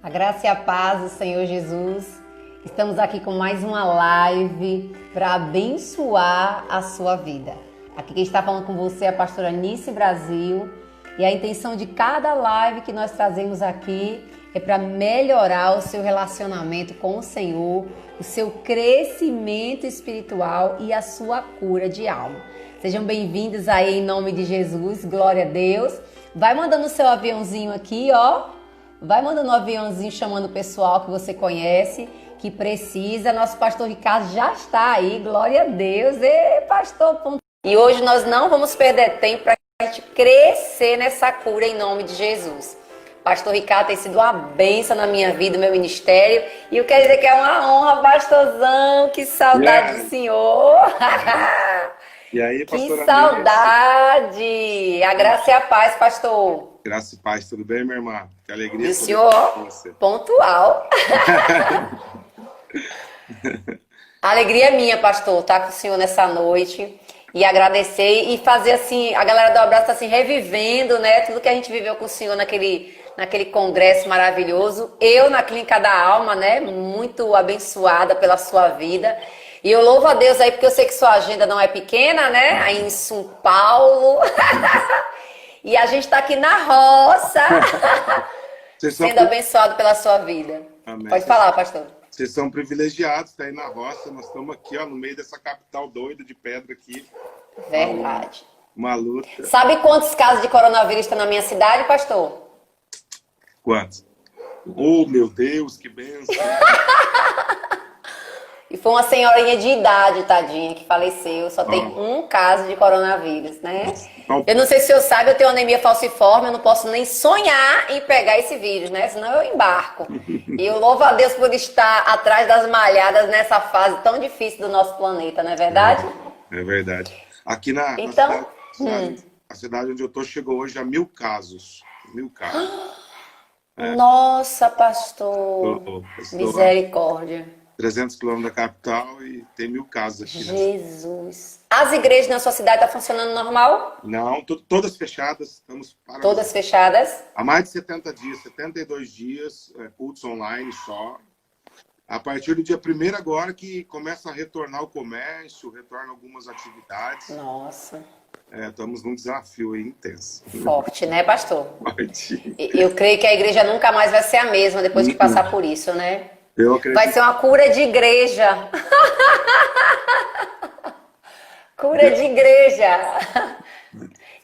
A graça e a paz do Senhor Jesus. Estamos aqui com mais uma live para abençoar a sua vida. Aqui quem está falando com você é a pastora Anice Brasil. E a intenção de cada live que nós trazemos aqui é para melhorar o seu relacionamento com o Senhor, o seu crescimento espiritual e a sua cura de alma. Sejam bem-vindos aí em nome de Jesus, glória a Deus. Vai mandando o seu aviãozinho aqui, ó. Vai mandando um aviãozinho chamando o pessoal que você conhece, que precisa. Nosso pastor Ricardo já está aí, glória a Deus. Ei, pastor. E hoje nós não vamos perder tempo para a gente crescer nessa cura em nome de Jesus. Pastor Ricardo tem sido uma bênção na minha vida, no meu ministério. E eu quero dizer que é uma honra, pastorzão. Que saudade do Senhor. E aí, pastor? Que saudade. A graça e a paz, pastor. Graça e paz, tudo bem, minha irmã? Que alegria. E o senhor, pontual. A alegria é minha, pastor, estar com o senhor nessa noite e agradecer e fazer assim, a galera do abraço está assim, revivendo, né, tudo que a gente viveu com o senhor naquele congresso maravilhoso. Eu na Clínica da Alma, né, muito abençoada pela sua vida. E eu louvo a Deus aí, porque eu sei que sua agenda não é pequena, né, aí em São Paulo. E a gente está aqui na roça, sendo abençoado pela sua vida. Amém. Pode falar, pastor. Vocês são privilegiados, tá aí na roça. Nós estamos aqui, ó, no meio dessa capital doida de pedra aqui. Verdade. Uma luta. Sabe quantos casos de coronavírus estão na minha cidade, pastor? Quantos? Oh, meu Deus, que bênção. E foi uma senhorinha de idade, tadinha, que faleceu. Só tem um caso de coronavírus, né? Eu não sei se o senhor sabe, eu tenho anemia falciforme, eu não posso nem sonhar em pegar esse vírus, né? Senão eu embarco. E eu louvo a Deus por estar atrás das malhadas nessa fase tão difícil do nosso planeta, não é verdade? É verdade. Aqui a cidade onde eu tô chegou hoje a 1000 casos. 1000 casos. Nossa, pastor. Misericórdia. 300 quilômetros da capital e tem 1000 casos aqui. Jesus. As igrejas na sua cidade estão funcionando normal? Não, todas fechadas. Estamos paralisados. Todas fechadas? Há mais de 70 dias, 72 dias, cultos online só. A partir do dia 1º agora que começa a retornar o comércio, retornam algumas atividades. Nossa. Estamos num desafio aí intenso. Forte, né, pastor? Forte. Eu creio que a igreja nunca mais vai ser a mesma depois de passar por isso, né? Eu acredito. Vai ser uma cura de igreja. Cura de igreja.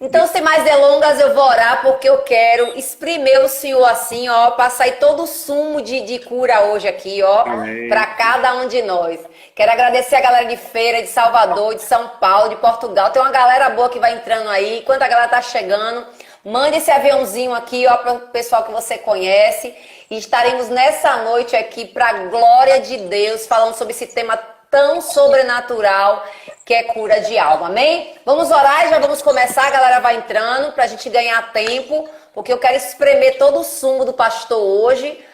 Então, sem mais delongas, eu vou orar porque eu quero espremer o Senhor assim, ó, para sair todo o sumo de cura hoje aqui, ó, para cada um de nós. Quero agradecer a galera de Feira, de Salvador, de São Paulo, de Portugal. Tem uma galera boa que vai entrando aí. Enquanto a galera tá chegando, mande esse aviãozinho aqui, ó, para o pessoal que você conhece. E estaremos nessa noite aqui para a glória de Deus, falando sobre esse tema tão sobrenatural que é cura de alma, amém? Vamos orar e já vamos começar, a galera vai entrando para a gente ganhar tempo, porque eu quero espremer todo o sumo do pastor hoje,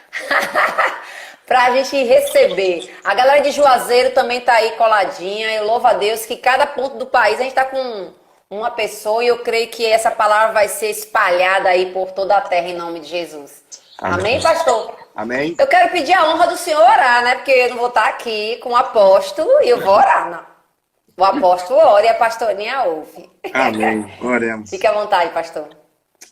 para a gente receber. A galera de Juazeiro também tá aí coladinha, eu louvo a Deus que cada ponto do país a gente tá com uma pessoa e eu creio que essa palavra vai ser espalhada aí por toda a terra em nome de Jesus. Amém, pastor? Amém. Eu quero pedir a honra do senhor orar, né? Porque eu não vou estar aqui com o apóstolo e eu vou orar, não. O apóstolo ora e a pastorinha ouve. Amém. Oremos. Fique à vontade, pastor.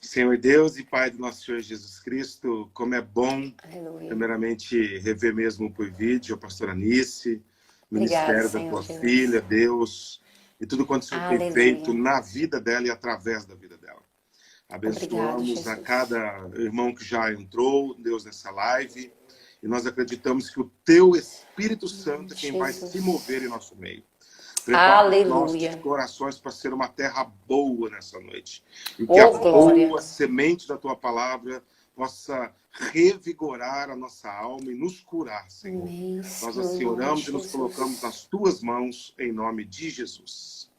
Senhor Deus e Pai do nosso Senhor Jesus Cristo, como é bom, Aleluia. Primeiramente, rever mesmo por vídeo a pastora Anice, ministério da tua Jesus. filha, Deus, e tudo quanto o Senhor tem feito na vida dela e através da vida dela. Abençoamos a cada irmão que já entrou, Deus, nessa live. E nós acreditamos que o teu Espírito Santo é quem vai se mover em nosso meio. Prepara nossos corações para ser uma terra boa nessa noite. E que a boa semente da tua palavra possa revigorar a nossa alma e nos curar, Senhor. Nós assim oramos e nos colocamos nas tuas mãos, em nome de Jesus.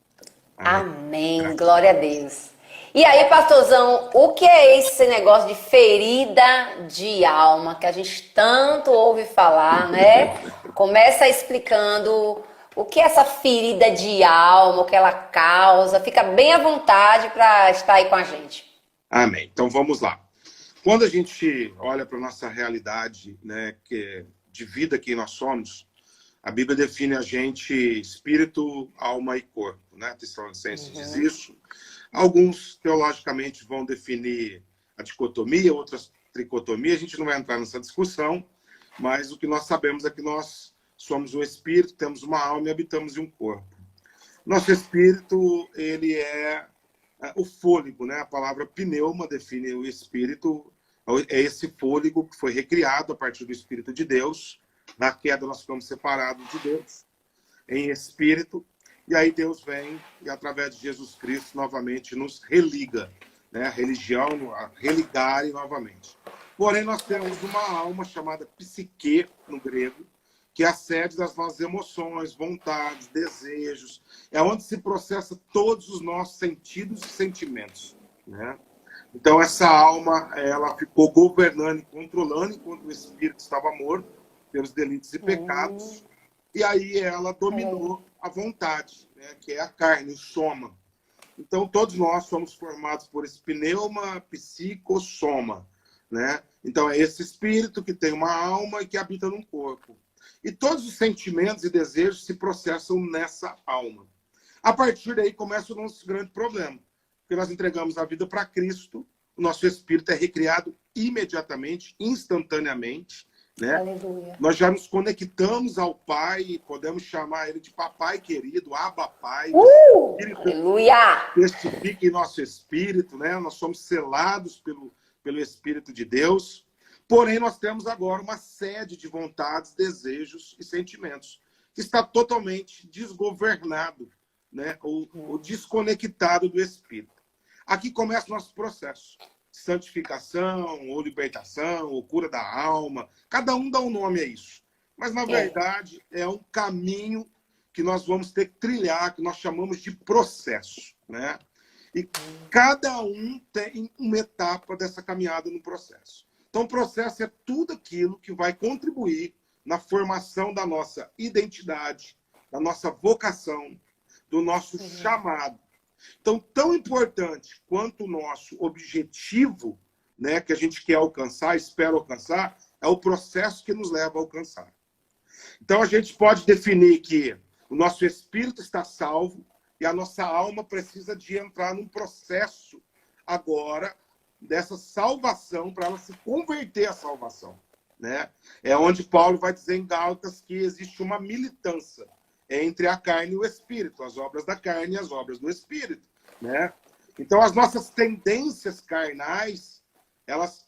Amém. Glória a Deus. E aí, pastorzão, o que é esse negócio de ferida de alma, que a gente tanto ouve falar, né? Começa explicando o que é essa ferida de alma, o que ela causa. Fica bem à vontade para estar aí com a gente. Amém. Então vamos lá. Quando a gente olha para a nossa realidade, né, de vida que nós somos, a Bíblia define a gente espírito, alma e corpo, né? Tessalonicenses diz isso. Alguns, teologicamente, vão definir a dicotomia, outras tricotomia. A gente não vai entrar nessa discussão, mas o que nós sabemos é que nós somos um espírito, temos uma alma e habitamos em um corpo. Nosso espírito, ele é o fôlego, né? A palavra pneuma define o espírito, é esse fôlego que foi recriado a partir do Espírito de Deus. Na queda nós ficamos separados de Deus em espírito, e aí Deus vem e através de Jesus Cristo novamente nos religa, né? A religião, a religarem novamente. Porém nós temos uma alma chamada psique no grego, que é a sede das nossas emoções, vontades, desejos, é onde se processa todos os nossos sentidos e sentimentos, né? Então essa alma, ela ficou governando e controlando enquanto o espírito estava morto pelos delitos e pecados, e aí ela dominou a vontade, né, que é a carne, o soma. Então todos nós somos formados por esse pneuma, psicossoma, né? Então é esse espírito que tem uma alma e que habita num corpo. E todos os sentimentos e desejos se processam nessa alma. A partir daí começa o nosso grande problema, porque nós entregamos a vida para Cristo, o nosso espírito é recriado imediatamente, instantaneamente, né? Aleluia. Nós já nos conectamos ao Pai, podemos chamar ele de Papai querido, Abba Pai. Aleluia! Testifica em nosso espírito, né? Nós somos selados pelo Espírito de Deus. Porém, nós temos agora uma sede de vontades, desejos e sentimentos que está totalmente desgovernado, né? Ou desconectado do Espírito. Aqui começa o nosso processo. Santificação, ou libertação, ou cura da alma. Cada um dá um nome a isso. Mas, na verdade, é um caminho que nós vamos ter que trilhar, que nós chamamos de processo, né? E cada um tem uma etapa dessa caminhada no processo. Então, o processo é tudo aquilo que vai contribuir na formação da nossa identidade, da nossa vocação, do nosso chamado. Então, tão importante quanto o nosso objetivo, né, que a gente quer alcançar, espera alcançar, é o processo que nos leva a alcançar. Então, a gente pode definir que o nosso espírito está salvo e a nossa alma precisa de entrar num processo agora dessa salvação para ela se converter à salvação, né? É onde Paulo vai dizer em Gálatas que existe uma militância entre a carne e o espírito, as obras da carne e as obras do espírito, né? Então as nossas tendências carnais, elas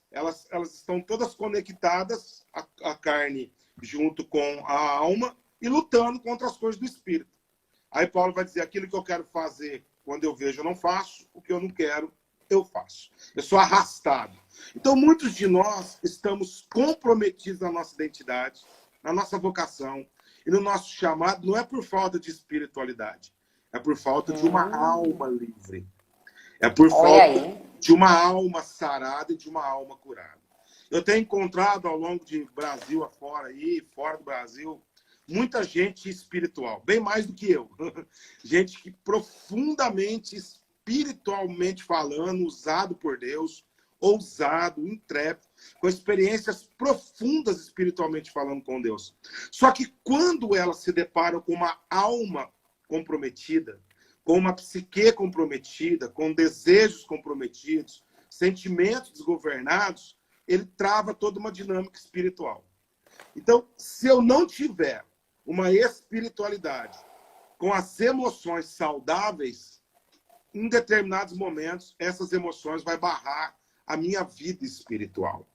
estão todas conectadas à carne junto com a alma e lutando contra as coisas do espírito. Aí Paulo vai dizer, aquilo que eu quero fazer, quando eu vejo eu não faço, o que eu não quero eu faço. Eu sou arrastado. Então muitos de nós estamos comprometidos na nossa identidade, na nossa vocação, e no nosso chamado não é por falta de espiritualidade, é por falta de uma alma livre. É por falta de uma alma sarada e de uma alma curada. Eu tenho encontrado ao longo de Brasil afora e fora do Brasil, muita gente espiritual, bem mais do que eu. Gente que profundamente, espiritualmente falando, usado por Deus, ousado, intrépido, com experiências profundas espiritualmente falando com Deus. Só que quando elas se deparam com uma alma comprometida, com uma psique comprometida, com desejos comprometidos, sentimentos desgovernados, ele trava toda uma dinâmica espiritual. Então, se eu não tiver uma espiritualidade com as emoções saudáveis, em determinados momentos, essas emoções vão barrar a minha vida espiritual.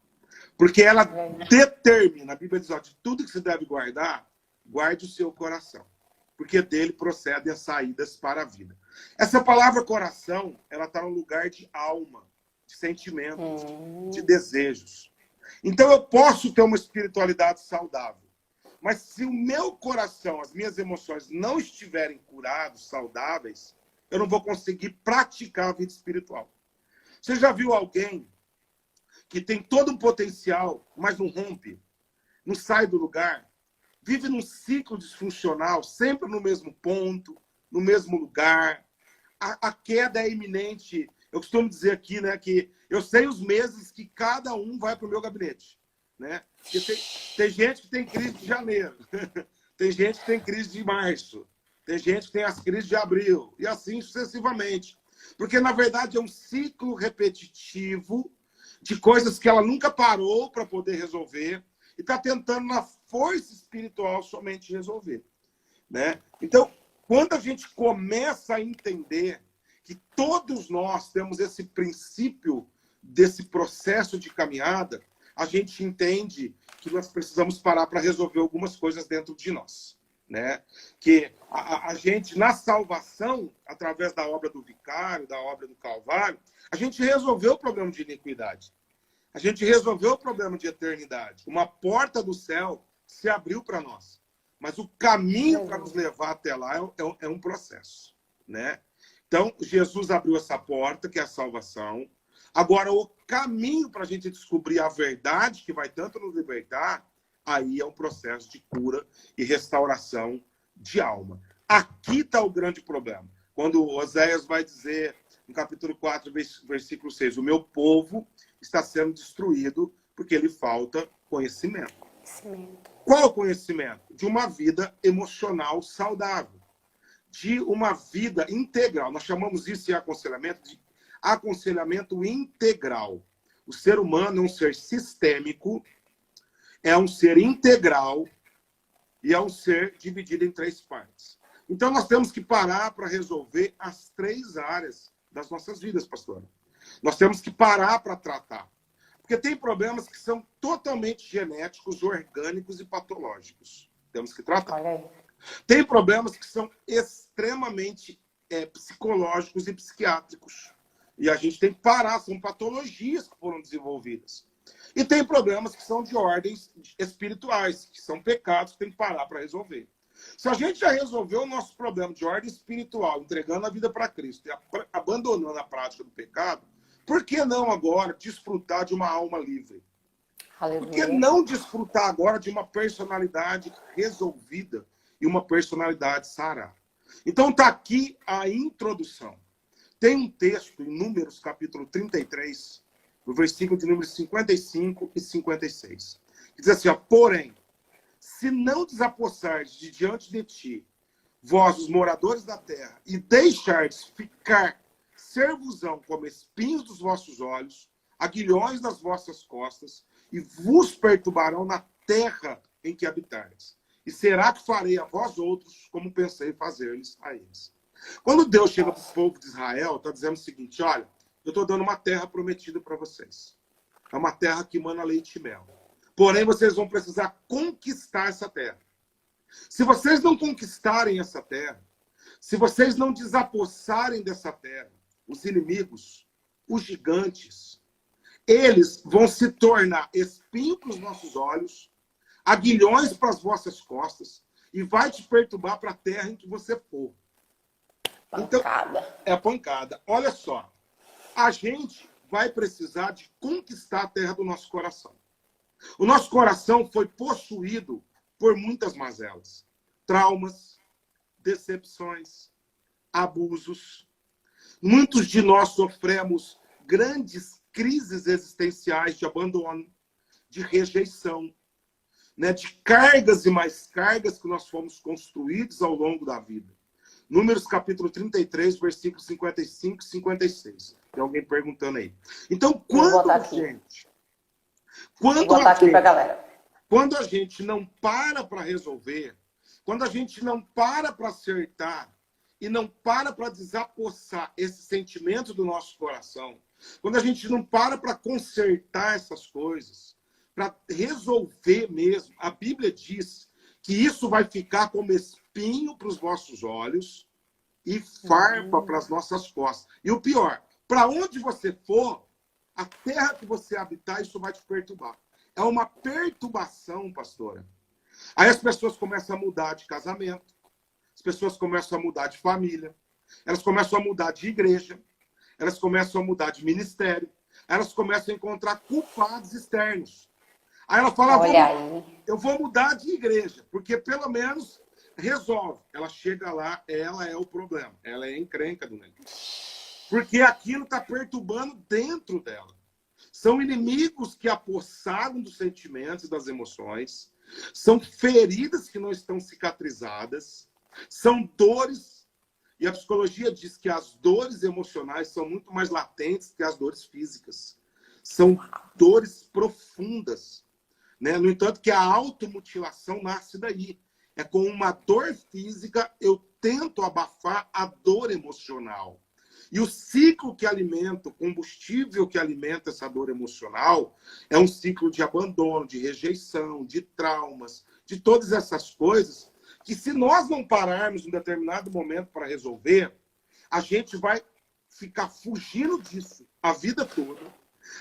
Porque ela determina, a Bíblia diz, ó, de tudo que se deve guardar, guarde o seu coração. Porque dele procedem as saídas para a vida. Essa palavra coração, ela está no lugar de alma, de sentimentos, de desejos. Então eu posso ter uma espiritualidade saudável. Mas se o meu coração, as minhas emoções não estiverem curados, saudáveis, eu não vou conseguir praticar a vida espiritual. Você já viu alguém que tem todo um potencial, mas não rompe, não sai do lugar, vive num ciclo disfuncional, sempre no mesmo ponto, no mesmo lugar? A queda é iminente. Eu costumo dizer aqui, né, que Eu sei os meses que cada um vai para o meu gabinete, né? Porque tem gente que tem crise de janeiro, tem gente que tem crise de março, tem gente que tem as crises de abril, e assim sucessivamente. Porque, na verdade, é um ciclo repetitivo de coisas que ela nunca parou para poder resolver e está tentando, na força espiritual, somente resolver, né? Então, quando a gente começa a entender que todos nós temos esse princípio desse processo de caminhada, a gente entende que nós precisamos parar para resolver algumas coisas dentro de nós, né? Que a gente, na salvação, através da obra do Vicário, da obra do Calvário, a gente resolveu o problema de iniquidade. A gente resolveu o problema de eternidade. Uma porta do céu se abriu para nós. Mas o caminho para nos levar até lá é um processo, né? Então, Jesus abriu essa porta, que é a salvação. Agora, o caminho para a gente descobrir a verdade, que vai tanto nos libertar, aí é um processo de cura e restauração de alma. Aqui está o grande problema. Quando Oséias vai dizer, no capítulo 4, versículo 6, o meu povo está sendo destruído porque lhe falta conhecimento. Qual o conhecimento? De uma vida emocional saudável. De uma vida integral. Nós chamamos isso em aconselhamento de aconselhamento integral. O ser humano é um ser sistêmico, é um ser integral e é um ser dividido em 3 partes. Então, nós temos que parar para resolver as 3 áreas das nossas vidas, pastora. Nós temos que parar para tratar. Porque tem problemas que são totalmente genéticos, orgânicos e patológicos. Temos que tratar. Olha aí. Tem problemas que são extremamente psicológicos e psiquiátricos. E a gente tem que parar, são patologias que foram desenvolvidas. E tem problemas que são de ordens espirituais, que são pecados que tem que parar para resolver. Se a gente já resolveu o nosso problema de ordem espiritual, entregando a vida para Cristo e abandonando a prática do pecado, por que não agora desfrutar de uma alma livre? Aleluia. Por que não desfrutar agora de uma personalidade resolvida e uma personalidade sarada? Então está aqui a introdução. Tem um texto em Números, capítulo 33, no versículo de números 55 e 56. Que diz assim, ó, porém, se não desapossares de diante de ti, vós, os moradores da terra, e deixardes ficar servosão como espinhos dos vossos olhos, aguilhões das vossas costas, e vos perturbarão na terra em que habitardes. E será que farei a vós outros como pensei fazer-lhes a eles. Quando Deus chega para o povo de Israel, está dizendo o seguinte, olha, eu estou dando uma terra prometida para vocês. É uma terra que emana leite e mel. Porém, vocês vão precisar conquistar essa terra. Se vocês não conquistarem essa terra, se vocês não desapossarem dessa terra, os inimigos, os gigantes, eles vão se tornar espinho para os nossos olhos, aguilhões para as vossas costas, e vai te perturbar para a terra em que você for. Pancada. Então, é pancada. Olha só, a gente vai precisar de conquistar a terra do nosso coração. O nosso coração foi possuído por muitas mazelas. Traumas, decepções, abusos. Muitos de nós sofremos grandes crises existenciais de abandono, de rejeição, né? De cargas e mais cargas que nós fomos construídos ao longo da vida. Números capítulo 33, versículos 55 e 56. Tem alguém perguntando aí. Então, quando a gente... Quando a gente não para resolver, quando a gente não para acertar e não para desapossar esse sentimento do nosso coração, quando a gente não para consertar essas coisas, para resolver mesmo, a Bíblia diz que isso vai ficar como espinho para os vossos olhos e farpa para as nossas costas. E o pior, para onde você for, a terra que você habitar, isso vai te perturbar. É uma perturbação, pastora. Aí as pessoas começam a mudar de casamento, as pessoas começam a mudar de família, elas começam a mudar de igreja, elas começam a mudar de ministério, elas começam a encontrar culpados externos. Aí ela fala, eu vou mudar de igreja, porque pelo menos resolve. Ela chega lá, ela é o problema. Ela é encrenca do negócio. Porque aquilo está perturbando dentro dela. São inimigos que apossaram dos sentimentos e das emoções. São feridas que não estão cicatrizadas. São dores. E a psicologia diz que as dores emocionais são muito mais latentes que as dores físicas. São dores profundas, né? No entanto, que a automutilação nasce daí. É com uma dor física, eu tento abafar a dor emocional. E o ciclo que alimenta, o combustível que alimenta essa dor emocional é um ciclo de abandono, de rejeição, de traumas, de todas essas coisas que, se nós não pararmos em determinado momento para resolver, a gente vai ficar fugindo disso a vida toda,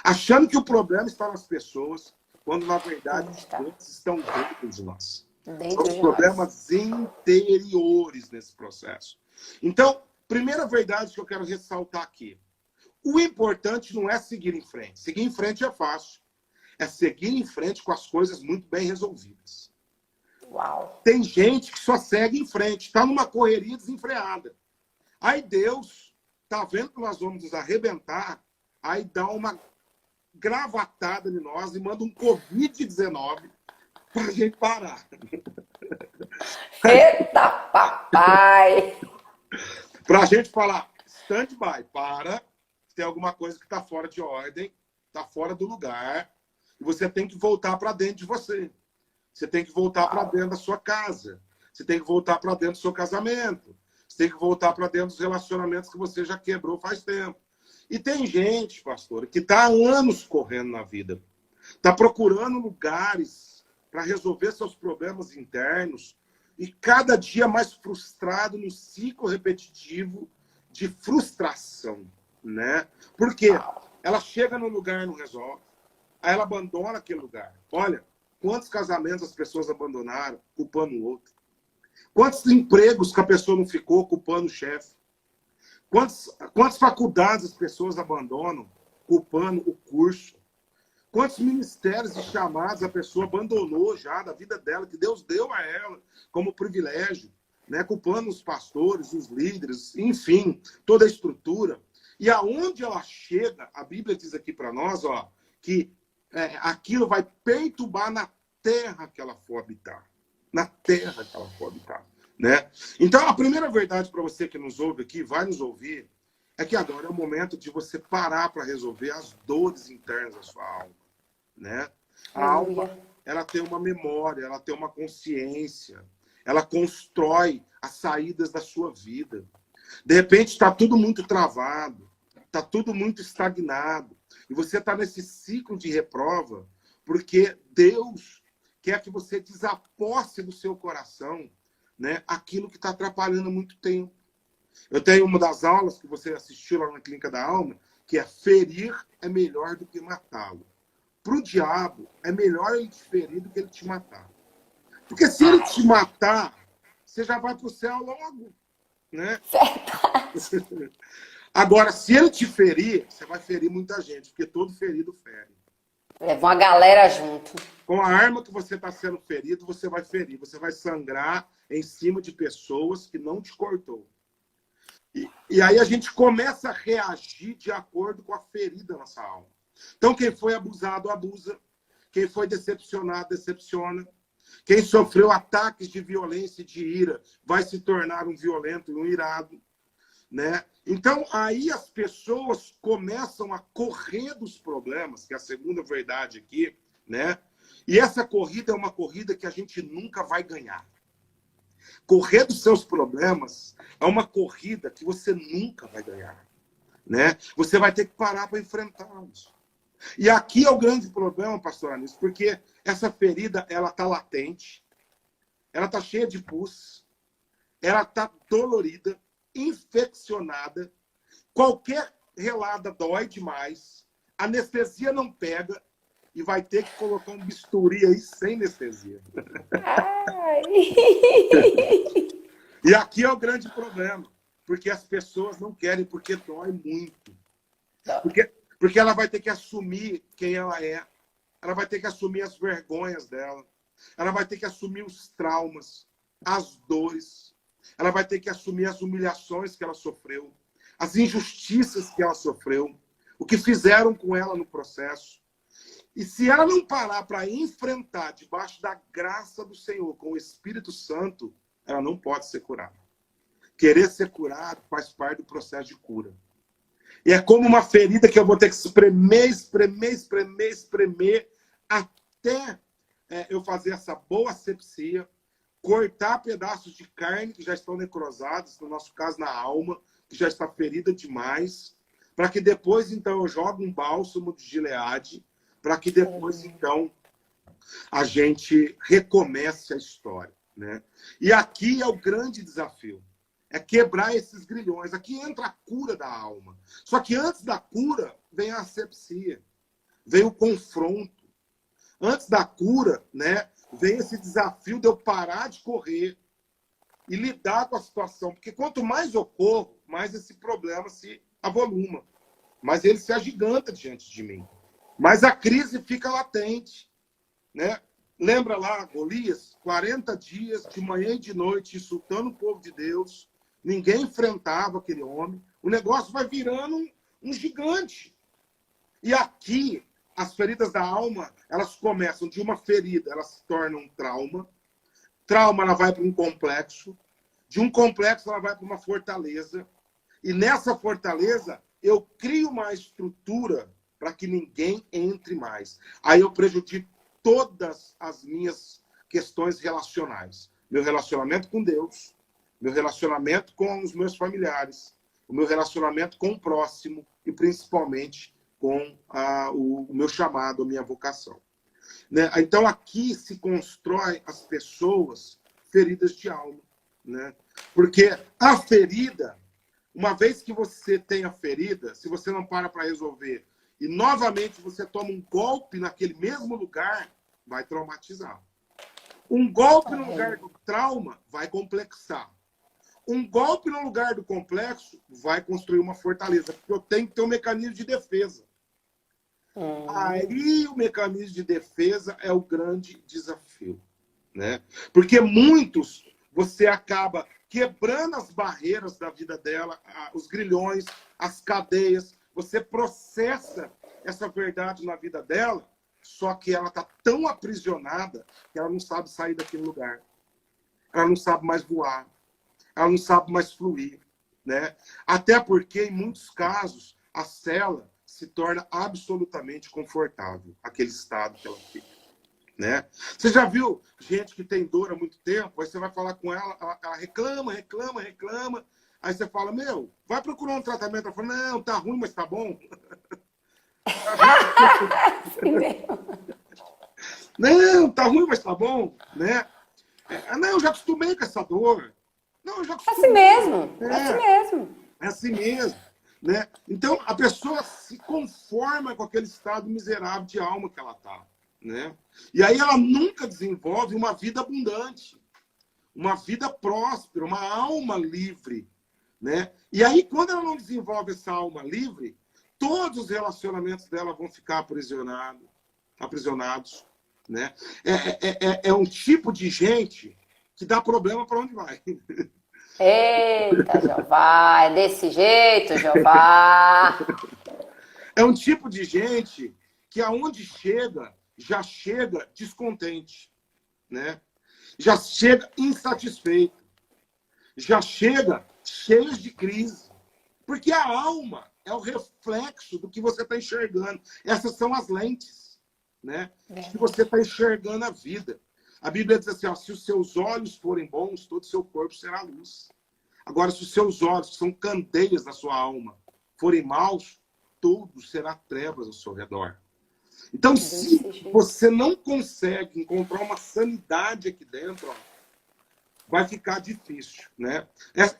achando que o problema está nas pessoas, quando, na verdade, eles estão dentro de nós. São os problemas interiores nesse processo. Então, primeira verdade que eu quero ressaltar aqui. O importante não é seguir em frente. Seguir em frente é fácil. É seguir em frente com as coisas muito bem resolvidas. Uau. Tem gente que só segue em frente, está numa correria desenfreada. Aí Deus está vendo que nós vamos nos arrebentar, aí dá uma gravatada em nós e manda um Covid-19 para a gente parar. Eita, papai! Para a gente falar, stand-by, para, tem alguma coisa que está fora de ordem, está fora do lugar, e você tem que voltar para dentro de você. Você tem que voltar para dentro da sua casa. Você tem que voltar para dentro do seu casamento. Você tem que voltar para dentro dos relacionamentos que você já quebrou faz tempo. E tem gente, pastor, que está há anos correndo na vida. Está procurando lugares para resolver seus problemas internos e cada dia mais frustrado no ciclo repetitivo de frustração, né? Por quê? Ela chega num lugar e não resolve. Aí ela abandona aquele lugar. Olha, quantos casamentos as pessoas abandonaram culpando o outro? Quantos empregos que a pessoa não ficou culpando o chefe? Quantas faculdades as pessoas abandonam culpando o curso? Quantos ministérios e chamados a pessoa abandonou já da vida dela, que Deus deu a ela como privilégio, né? Culpando os pastores, os líderes, enfim, toda a estrutura. E aonde ela chega, a Bíblia diz aqui para nós, ó, que aquilo vai perturbar na terra que ela for habitar. Na terra que ela for habitar. Né? Então, a primeira verdade para você que nos ouve aqui, vai nos ouvir, é que agora é o momento de você parar para resolver as dores internas da sua alma. Né? A alma, ela tem uma memória, ela tem uma consciência, ela constrói as saídas da sua vida. De repente, está tudo muito travado, está tudo muito estagnado, e você está nesse ciclo de reprova, porque Deus quer que você desaposse do seu coração, né, aquilo que está atrapalhando há muito tempo. Eu tenho uma das aulas que você assistiu lá na Clínica da Alma, que é ferir é melhor do que matá-lo. Para o diabo, é melhor ele te ferir do que ele te matar. Porque se ele te matar, você já vai para o céu logo. Né? Agora, se ele te ferir, você vai ferir muita gente, porque todo ferido fere. Leva uma galera junto. Com a arma que você está sendo ferido, você vai ferir. Você vai sangrar em cima de pessoas que não te cortou. E aí a gente começa a reagir de acordo com a ferida da nossa alma. Então, quem foi abusado, abusa. Quem foi decepcionado, decepciona. Quem sofreu ataques de violência e de ira vai se tornar um violento e um irado. Né? Então, aí as pessoas começam a correr dos problemas, que é a segunda verdade aqui, né? E essa corrida é uma corrida que a gente nunca vai ganhar. Correr dos seus problemas é uma corrida que você nunca vai ganhar, né? Você vai ter que parar para enfrentá-los. E aqui é o grande problema, pastor Anísio, porque essa ferida, ela está latente, ela está cheia de pus, ela está dolorida, infeccionada, qualquer relada dói demais, anestesia não pega e vai ter que colocar um bisturi aí sem anestesia. Ai. E aqui é o grande problema, porque as pessoas não querem, porque dói muito. Porque ela vai ter que assumir quem ela é, ela vai ter que assumir as vergonhas dela, ela vai ter que assumir os traumas, as dores, ela vai ter que assumir as humilhações que ela sofreu, as injustiças que ela sofreu, o que fizeram com ela no processo. E se ela não parar para enfrentar debaixo da graça do Senhor, com o Espírito Santo, ela não pode ser curada. Querer ser curado faz parte do processo de cura. E é como uma ferida que eu vou ter que espremer, até eu fazer essa boa asepsia, cortar pedaços de carne que já estão necrosados, no nosso caso na alma, que já está ferida demais, para que depois, então, eu jogue um bálsamo de Gileade, para que depois, então, a gente recomece a história, né? E aqui é o grande desafio. É quebrar esses grilhões. Aqui entra a cura da alma. Só que antes da cura, vem a asepsia. Vem o confronto. Antes da cura, né, vem esse desafio de eu parar de correr e lidar com a situação. Porque quanto mais eu corro, mais esse problema se avoluma. Mas ele se agiganta diante de mim. Mas a crise fica latente, né? Lembra lá, Golias, 40 dias, de manhã e de noite, insultando o povo de Deus. Ninguém enfrentava aquele homem. O negócio vai virando um gigante. E aqui, as feridas da alma, elas começam de uma ferida, elas se tornam um trauma. Trauma, ela vai para um complexo. De um complexo, ela vai para uma fortaleza. E nessa fortaleza, eu crio uma estrutura para que ninguém entre mais. Aí eu prejudico todas as minhas questões relacionais. Meu relacionamento com Deus, meu relacionamento com os meus familiares, o meu relacionamento com o próximo e principalmente com o meu chamado, a minha vocação. Né? Então aqui se constrói as pessoas feridas de alma. Né? Porque a ferida, uma vez que você tem a ferida, se você não para resolver e novamente você toma um golpe naquele mesmo lugar, vai traumatizar. Um golpe no lugar do trauma vai complexar. Um golpe no lugar do complexo vai construir uma fortaleza, porque eu tenho que ter um mecanismo de defesa. Aí o mecanismo de defesa é o grande desafio. Né? Porque muitos, você acaba quebrando as barreiras da vida dela, os grilhões, as cadeias, você processa essa verdade na vida dela, só que ela está tão aprisionada que ela não sabe sair daquele lugar. Ela não sabe mais voar. Ela não sabe mais fluir. Né? Até porque, em muitos casos, a cela se torna absolutamente confortável, aquele estado que ela fica. Né? Você já viu gente que tem dor há muito tempo, aí você vai falar com ela, ela reclama. Aí você fala, vai procurar um tratamento. Ela fala, não, tá ruim, mas tá bom. Não, tá ruim, mas tá bom, né? Não, eu já acostumei com essa dor. Não, eu já acostumei. Assim mesmo, assim mesmo. É assim mesmo, né? Então, a pessoa se conforma com aquele estado miserável de alma que ela tá, né? E aí ela nunca desenvolve uma vida abundante, uma vida próspera, uma alma livre, né? E aí, quando ela não desenvolve essa alma livre, todos os relacionamentos dela vão ficar aprisionados, né? É um tipo de gente que dá problema para onde vai. Eita, Jeová, é desse jeito, Jeová. É um tipo de gente que aonde chega, já chega descontente, né? Já chega insatisfeito, já chega cheio de crise, porque a alma é o reflexo do que você está enxergando. Essas são as lentes, né? Que você está enxergando a vida. A Bíblia diz assim, ó, se os seus olhos forem bons, todo o seu corpo será luz. Agora, se os seus olhos, que são candeias da sua alma, forem maus, tudo será trevas ao seu redor. Então, se você não consegue encontrar uma sanidade aqui dentro, ó, vai ficar difícil, né?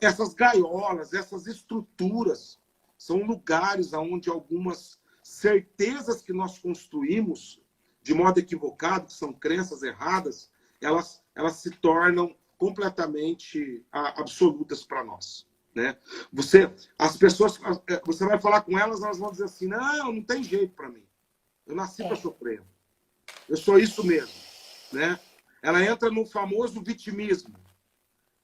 Essas gaiolas, essas estruturas, são lugares onde algumas certezas que nós construímos de modo equivocado, que são crenças erradas, elas se tornam completamente absolutas para nós, né? As pessoas, você vai falar com elas, elas vão dizer assim, não tem jeito para mim. Eu nasci para sofrer. Eu sou isso mesmo, né? Ela entra no famoso vitimismo.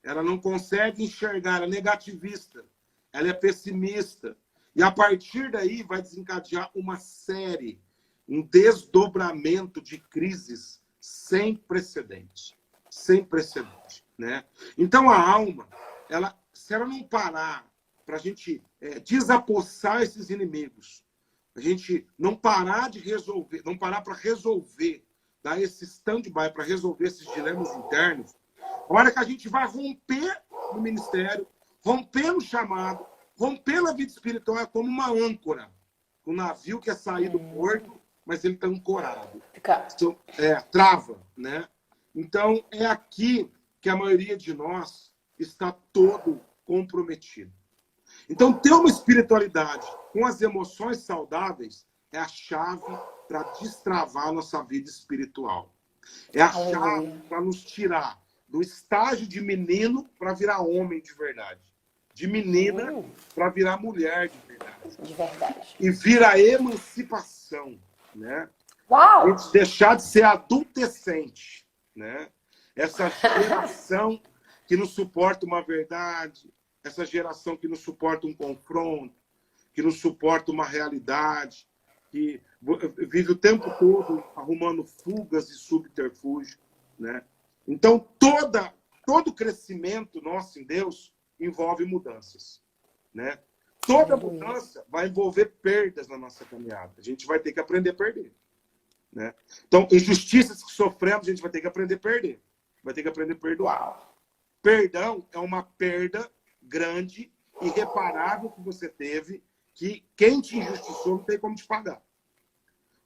Ela não consegue enxergar, ela é negativista, ela é pessimista. E a partir daí vai desencadear uma série, um desdobramento de crises sem precedente. Sem precedente, né? Então a alma, se ela não parar para a gente desapossar esses inimigos, a gente não parar de resolver, não parar para resolver, dar esse stand-by para resolver esses dilemas internos, a hora que a gente vai romper no ministério, romper no chamado, romper na vida espiritual, é como uma âncora. Um navio que é sair do porto, mas ele está ancorado. Então, trava, né? Então, é aqui que a maioria de nós está todo comprometido. Então, ter uma espiritualidade com as emoções saudáveis é a chave para destravar a nossa vida espiritual. É a chave para nos tirar do estágio de menino para virar homem de verdade. De menina para virar mulher de verdade. De verdade. E vir a emancipação, né? Uau! A gente deixar de ser adultescente, né? Essa geração que não suporta uma verdade, essa geração que não suporta um confronto, que não suporta uma realidade, que vive o tempo todo arrumando fugas e subterfúgio, né? Então, todo crescimento nosso em Deus envolve mudanças, né? Toda mudança vai envolver perdas na nossa caminhada. A gente vai ter que aprender a perder, né? Então, injustiças que sofremos, a gente vai ter que aprender a perder. Vai ter que aprender a perdoar. Uau. Perdão é uma perda grande, irreparável que você teve, que quem te injustiçou não tem como te pagar.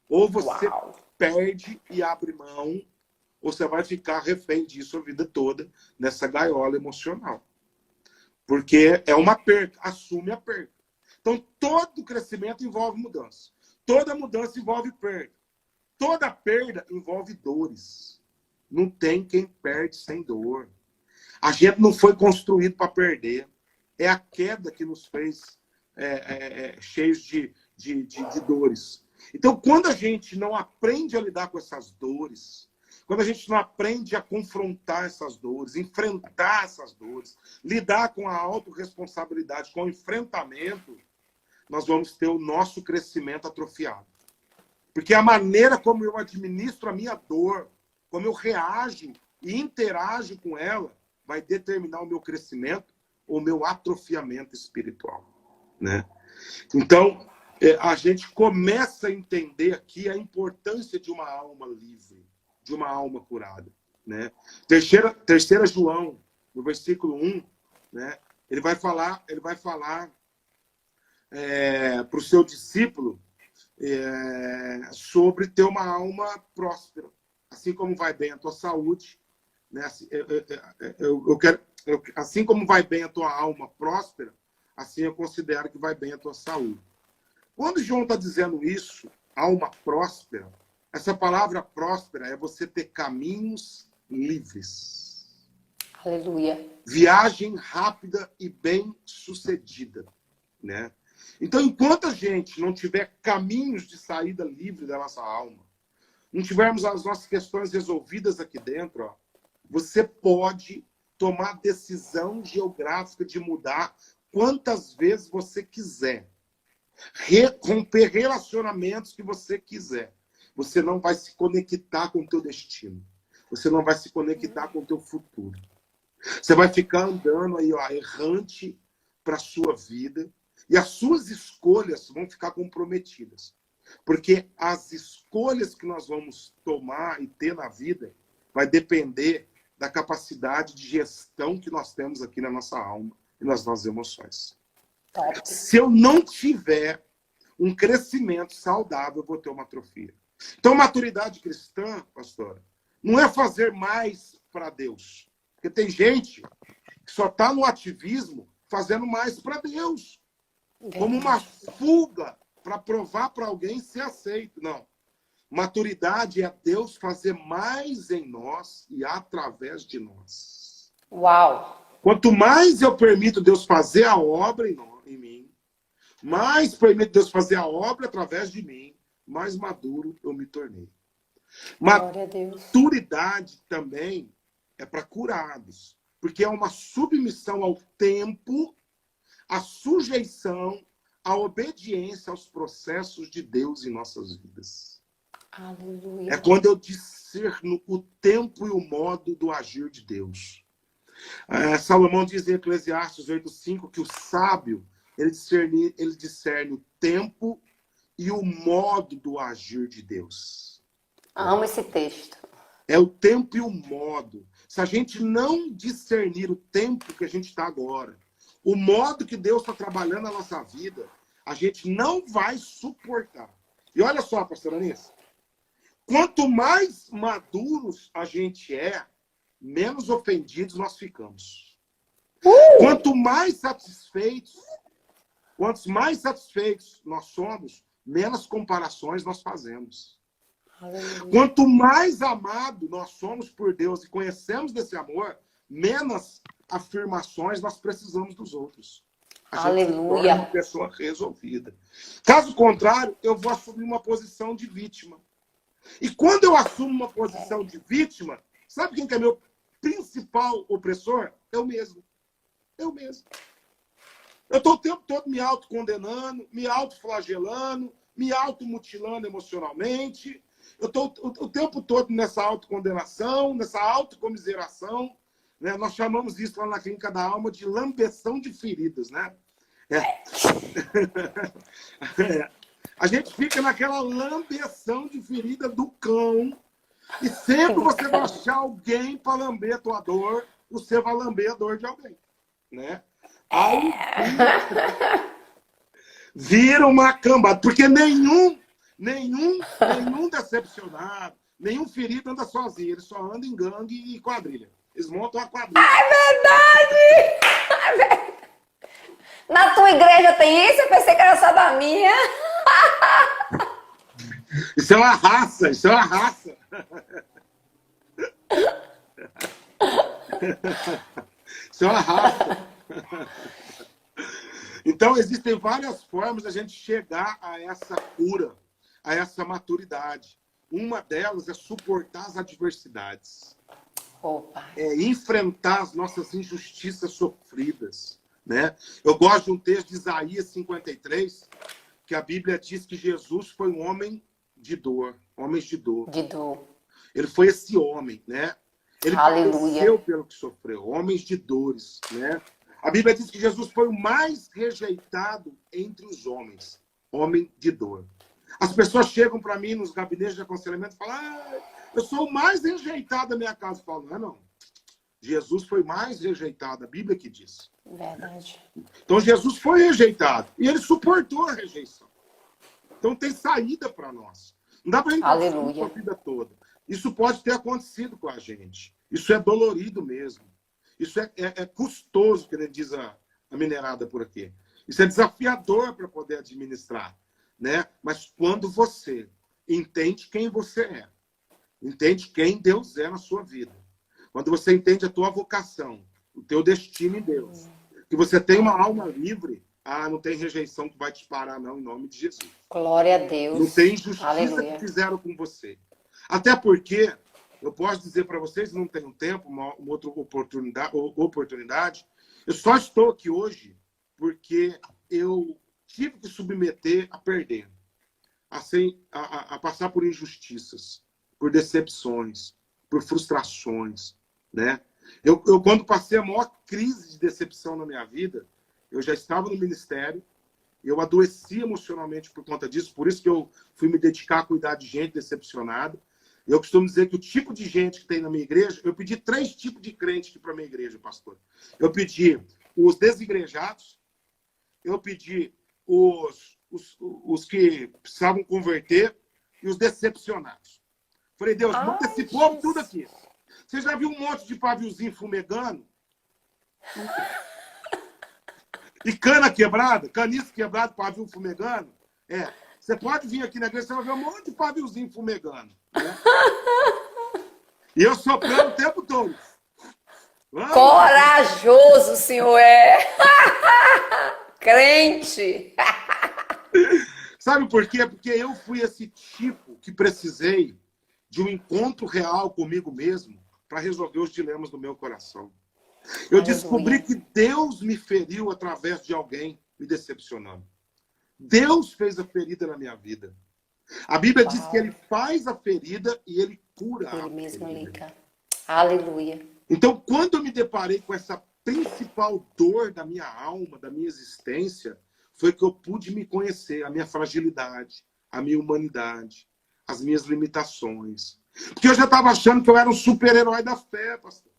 Ou você perde e abre mão, ou você vai ficar refém disso a vida toda, nessa gaiola emocional. Porque é uma perda, assume a perda. Então, todo crescimento envolve mudança. Toda mudança envolve perda. Toda perda envolve dores. Não tem quem perde sem dor. A gente não foi construído para perder. É a queda que nos fez cheios de dores. Então, quando a gente não aprende a lidar com essas dores, quando a gente não aprende a confrontar essas dores, enfrentar essas dores, lidar com a autorresponsabilidade, com o enfrentamento, nós vamos ter o nosso crescimento atrofiado. Porque a maneira como eu administro a minha dor, como eu reajo e interajo com ela, vai determinar o meu crescimento ou o meu atrofiamento espiritual, né? Então, a gente começa a entender aqui a importância de uma alma livre, de uma alma curada, né? Terceira João, no versículo 1, né? Ele vai falar para o seu discípulo sobre ter uma alma próspera, assim como vai bem a tua saúde, né? Assim como vai bem a tua alma próspera, assim eu considero que vai bem a tua saúde. Quando João está dizendo isso, alma próspera, essa palavra próspera é você ter caminhos livres. Aleluia. Viagem rápida e bem sucedida, né? Então, enquanto a gente não tiver caminhos de saída livre da nossa alma, não tivermos as nossas questões resolvidas aqui dentro, ó, você pode tomar decisão geográfica de mudar quantas vezes você quiser. Romper relacionamentos que você quiser. Você não vai se conectar com o teu destino. Você não vai se conectar com o teu futuro. Você vai ficar andando aí, ó, errante para a sua vida. E as suas escolhas vão ficar comprometidas. Porque as escolhas que nós vamos tomar e ter na vida vai depender da capacidade de gestão que nós temos aqui na nossa alma e nas nossas emoções. Se eu não tiver um crescimento saudável, eu vou ter uma atrofia. Então, maturidade cristã, pastora, não é fazer mais para Deus. Porque tem gente que só está no ativismo fazendo mais para Deus. Como uma fuga para provar para alguém ser aceito. Não. Maturidade é Deus fazer mais em nós e através de nós. Uau! Quanto mais eu permito Deus fazer a obra em mim, mais permito Deus fazer a obra através de mim, mais maduro eu me tornei. Maturidade também é para curados, porque é uma submissão ao tempo, a sujeição, a obediência aos processos de Deus em nossas vidas. Aleluia. É quando eu discerno o tempo e o modo do agir de Deus. Salomão diz em Eclesiastes 8:5 que o sábio, ele discerne o tempo e o modo do agir de Deus. Amo esse texto. É o tempo e o modo. Se a gente não discernir o tempo que a gente está agora, o modo que Deus está trabalhando na nossa vida, a gente não vai suportar. E olha só, pastora Anissa, quanto mais maduros a gente é, menos ofendidos nós ficamos. Quanto mais satisfeitos nós somos, menos comparações nós fazemos. Aleluia. Quanto mais amado nós somos por Deus e conhecemos desse amor, menos afirmações nós precisamos dos outros. A gente se torna uma pessoa resolvida. Caso contrário, eu vou assumir uma posição de vítima. E quando eu assumo uma posição de vítima, sabe quem que é meu principal opressor? Eu mesmo. Eu mesmo. Eu estou o tempo todo me autocondenando, me autoflagelando, me automutilando emocionalmente. Eu estou o tempo todo nessa autocondenação, nessa autocomiseração. Né? Nós chamamos isso lá na Clínica da Alma de lambeção de feridas, né? A gente fica naquela lambeção de ferida do cão. E sempre você vai achar alguém para lamber a tua dor, você vai lamber a dor de alguém. Né? Aí vira uma cambada. Porque nenhum decepcionado, nenhum ferido anda sozinho. Ele só anda em gangue e quadrilha. Eles montam uma quadrilha. É verdade! Na tua igreja tem isso? Eu pensei que era só da minha. Isso é uma raça, isso é uma raça. Isso é uma raça. Então, existem várias formas da gente chegar a essa cura, a essa maturidade. Uma delas é suportar as adversidades. Opa. É enfrentar as nossas injustiças sofridas. Né? Eu gosto de um texto de Isaías 53, que a Bíblia diz que Jesus foi um homem de dor, homens de dor. De dor. Ele foi esse homem, né? Ele padeceu pelo que sofreu, homens de dores, né? A Bíblia diz que Jesus foi o mais rejeitado entre os homens, homem de dor. As pessoas chegam para mim nos gabinetes de aconselhamento e falam: eu sou o mais rejeitado da minha casa. Eu falo: não é não. Jesus foi mais rejeitado, a Bíblia que diz. Verdade. Então Jesus foi rejeitado e ele suportou a rejeição. Então tem saída para nós. Não dá para a gente passar a vida toda. Isso pode ter acontecido com a gente. Isso é dolorido mesmo. Isso é custoso, que nem diz a minerada por aqui. Isso é desafiador para poder administrar. Né? Mas quando você entende quem você é, entende quem Deus é na sua vida, quando você entende a tua vocação, o teu destino em Deus, que você tem uma alma livre, não tem rejeição que vai te parar, não, em nome de Jesus. Glória a Deus. Não tem injustiça que fizeram com você. Até porque, eu posso dizer para vocês, não tenho tempo, uma outra oportunidade, eu só estou aqui hoje porque eu tive que submeter a perder, a passar por injustiças, por decepções, por frustrações, né? Eu quando passei a maior crise de decepção na minha vida, eu já estava no ministério, eu adoeci emocionalmente por conta disso, por isso que eu fui me dedicar a cuidar de gente decepcionada. Eu costumo dizer que o tipo de gente que tem na minha igreja, eu pedi 3 tipos de crente aqui para a minha igreja, pastor. Eu pedi os desigrejados, eu pedi os que precisavam converter e os decepcionados. Falei: Deus, manda esse povo tudo aqui. Você já viu um monte de paviozinho fumegando? E cana quebrada, caniço quebrado, pavio fumegando? Você pode vir aqui na igreja, você vai ver um monte de paviozinho fumegando. Né? E eu soprando o tempo todo. Vamos. Corajoso, senhor é. Crente. Sabe por quê? Porque eu fui esse tipo que precisei de um encontro real comigo mesmo para resolver os dilemas do meu coração. Eu descobri que Deus me feriu através de alguém me decepcionando. Deus fez a ferida na minha vida. A Bíblia diz Uau. que ele faz a ferida e ele cura Ele a mesmo ferida. liga. Aleluia. Então, quando eu me deparei com essa principal dor da minha alma, da minha existência, foi que eu pude me conhecer, a minha fragilidade, a minha humanidade, as minhas limitações. Porque eu já estava achando que eu era um super-herói da fé, pastor.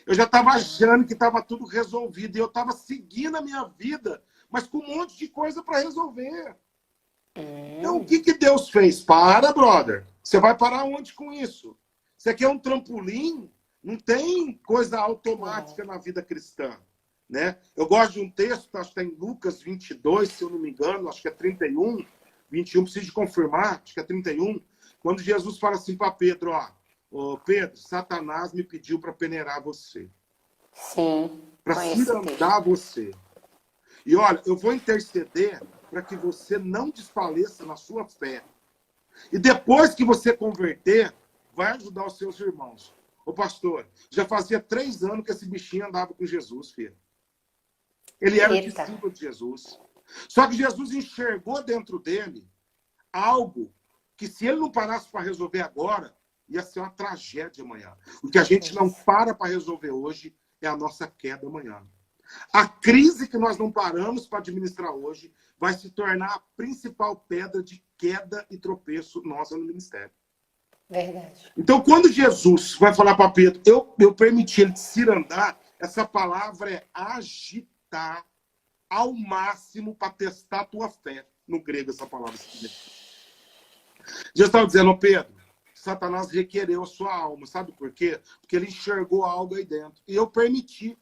Eu já estava achando que estava tudo resolvido. E eu estava seguindo a minha vida, mas com um monte de coisa para resolver. Então, o que Deus fez? Para, brother. Você vai parar onde com isso? Você quer um trampolim? Não tem coisa automática na vida cristã. Né? Eu gosto de um texto, acho que está em Lucas 22, se eu não me engano, acho que é 31, 21, preciso de confirmar, acho que é 31, quando Jesus fala assim para Pedro, ó, Pedro, Satanás me pediu para peneirar você. Sim. Para cirandar você. E olha, eu vou interceder para que você não desfaleça na sua fé. E depois que você converter, vai ajudar os seus irmãos. Ô pastor, já fazia 3 anos que esse bichinho andava com Jesus, filho. Ele era o discípulo de Jesus. Só que Jesus enxergou dentro dele algo que, se ele não parasse para resolver agora, ia ser uma tragédia amanhã. O que a gente não para resolver hoje é a nossa queda amanhã. A crise que nós não paramos para administrar hoje vai se tornar a principal pedra de queda e tropeço nossa no ministério. Verdade. Então, quando Jesus vai falar para Pedro, eu permiti ele cirandar, essa palavra é agitar ao máximo para testar a tua fé. No grego, essa palavra significa. Jesus estava dizendo, Pedro, Satanás requereu a sua alma. Sabe por quê? Porque ele enxergou algo aí dentro. E eu permiti.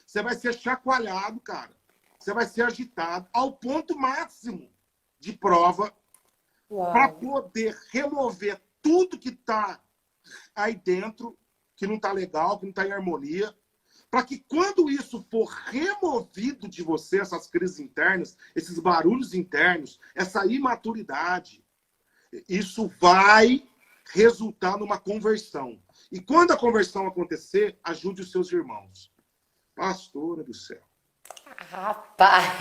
Você vai ser chacoalhado, cara. Você vai ser agitado ao ponto máximo de prova para poder remover tudo que está aí dentro, que não está legal, que não está em harmonia, para que quando isso for removido de você, essas crises internas, esses barulhos internos, essa imaturidade, isso vai resultar numa conversão. E quando a conversão acontecer, ajude os seus irmãos. Pastora do céu. Rapaz!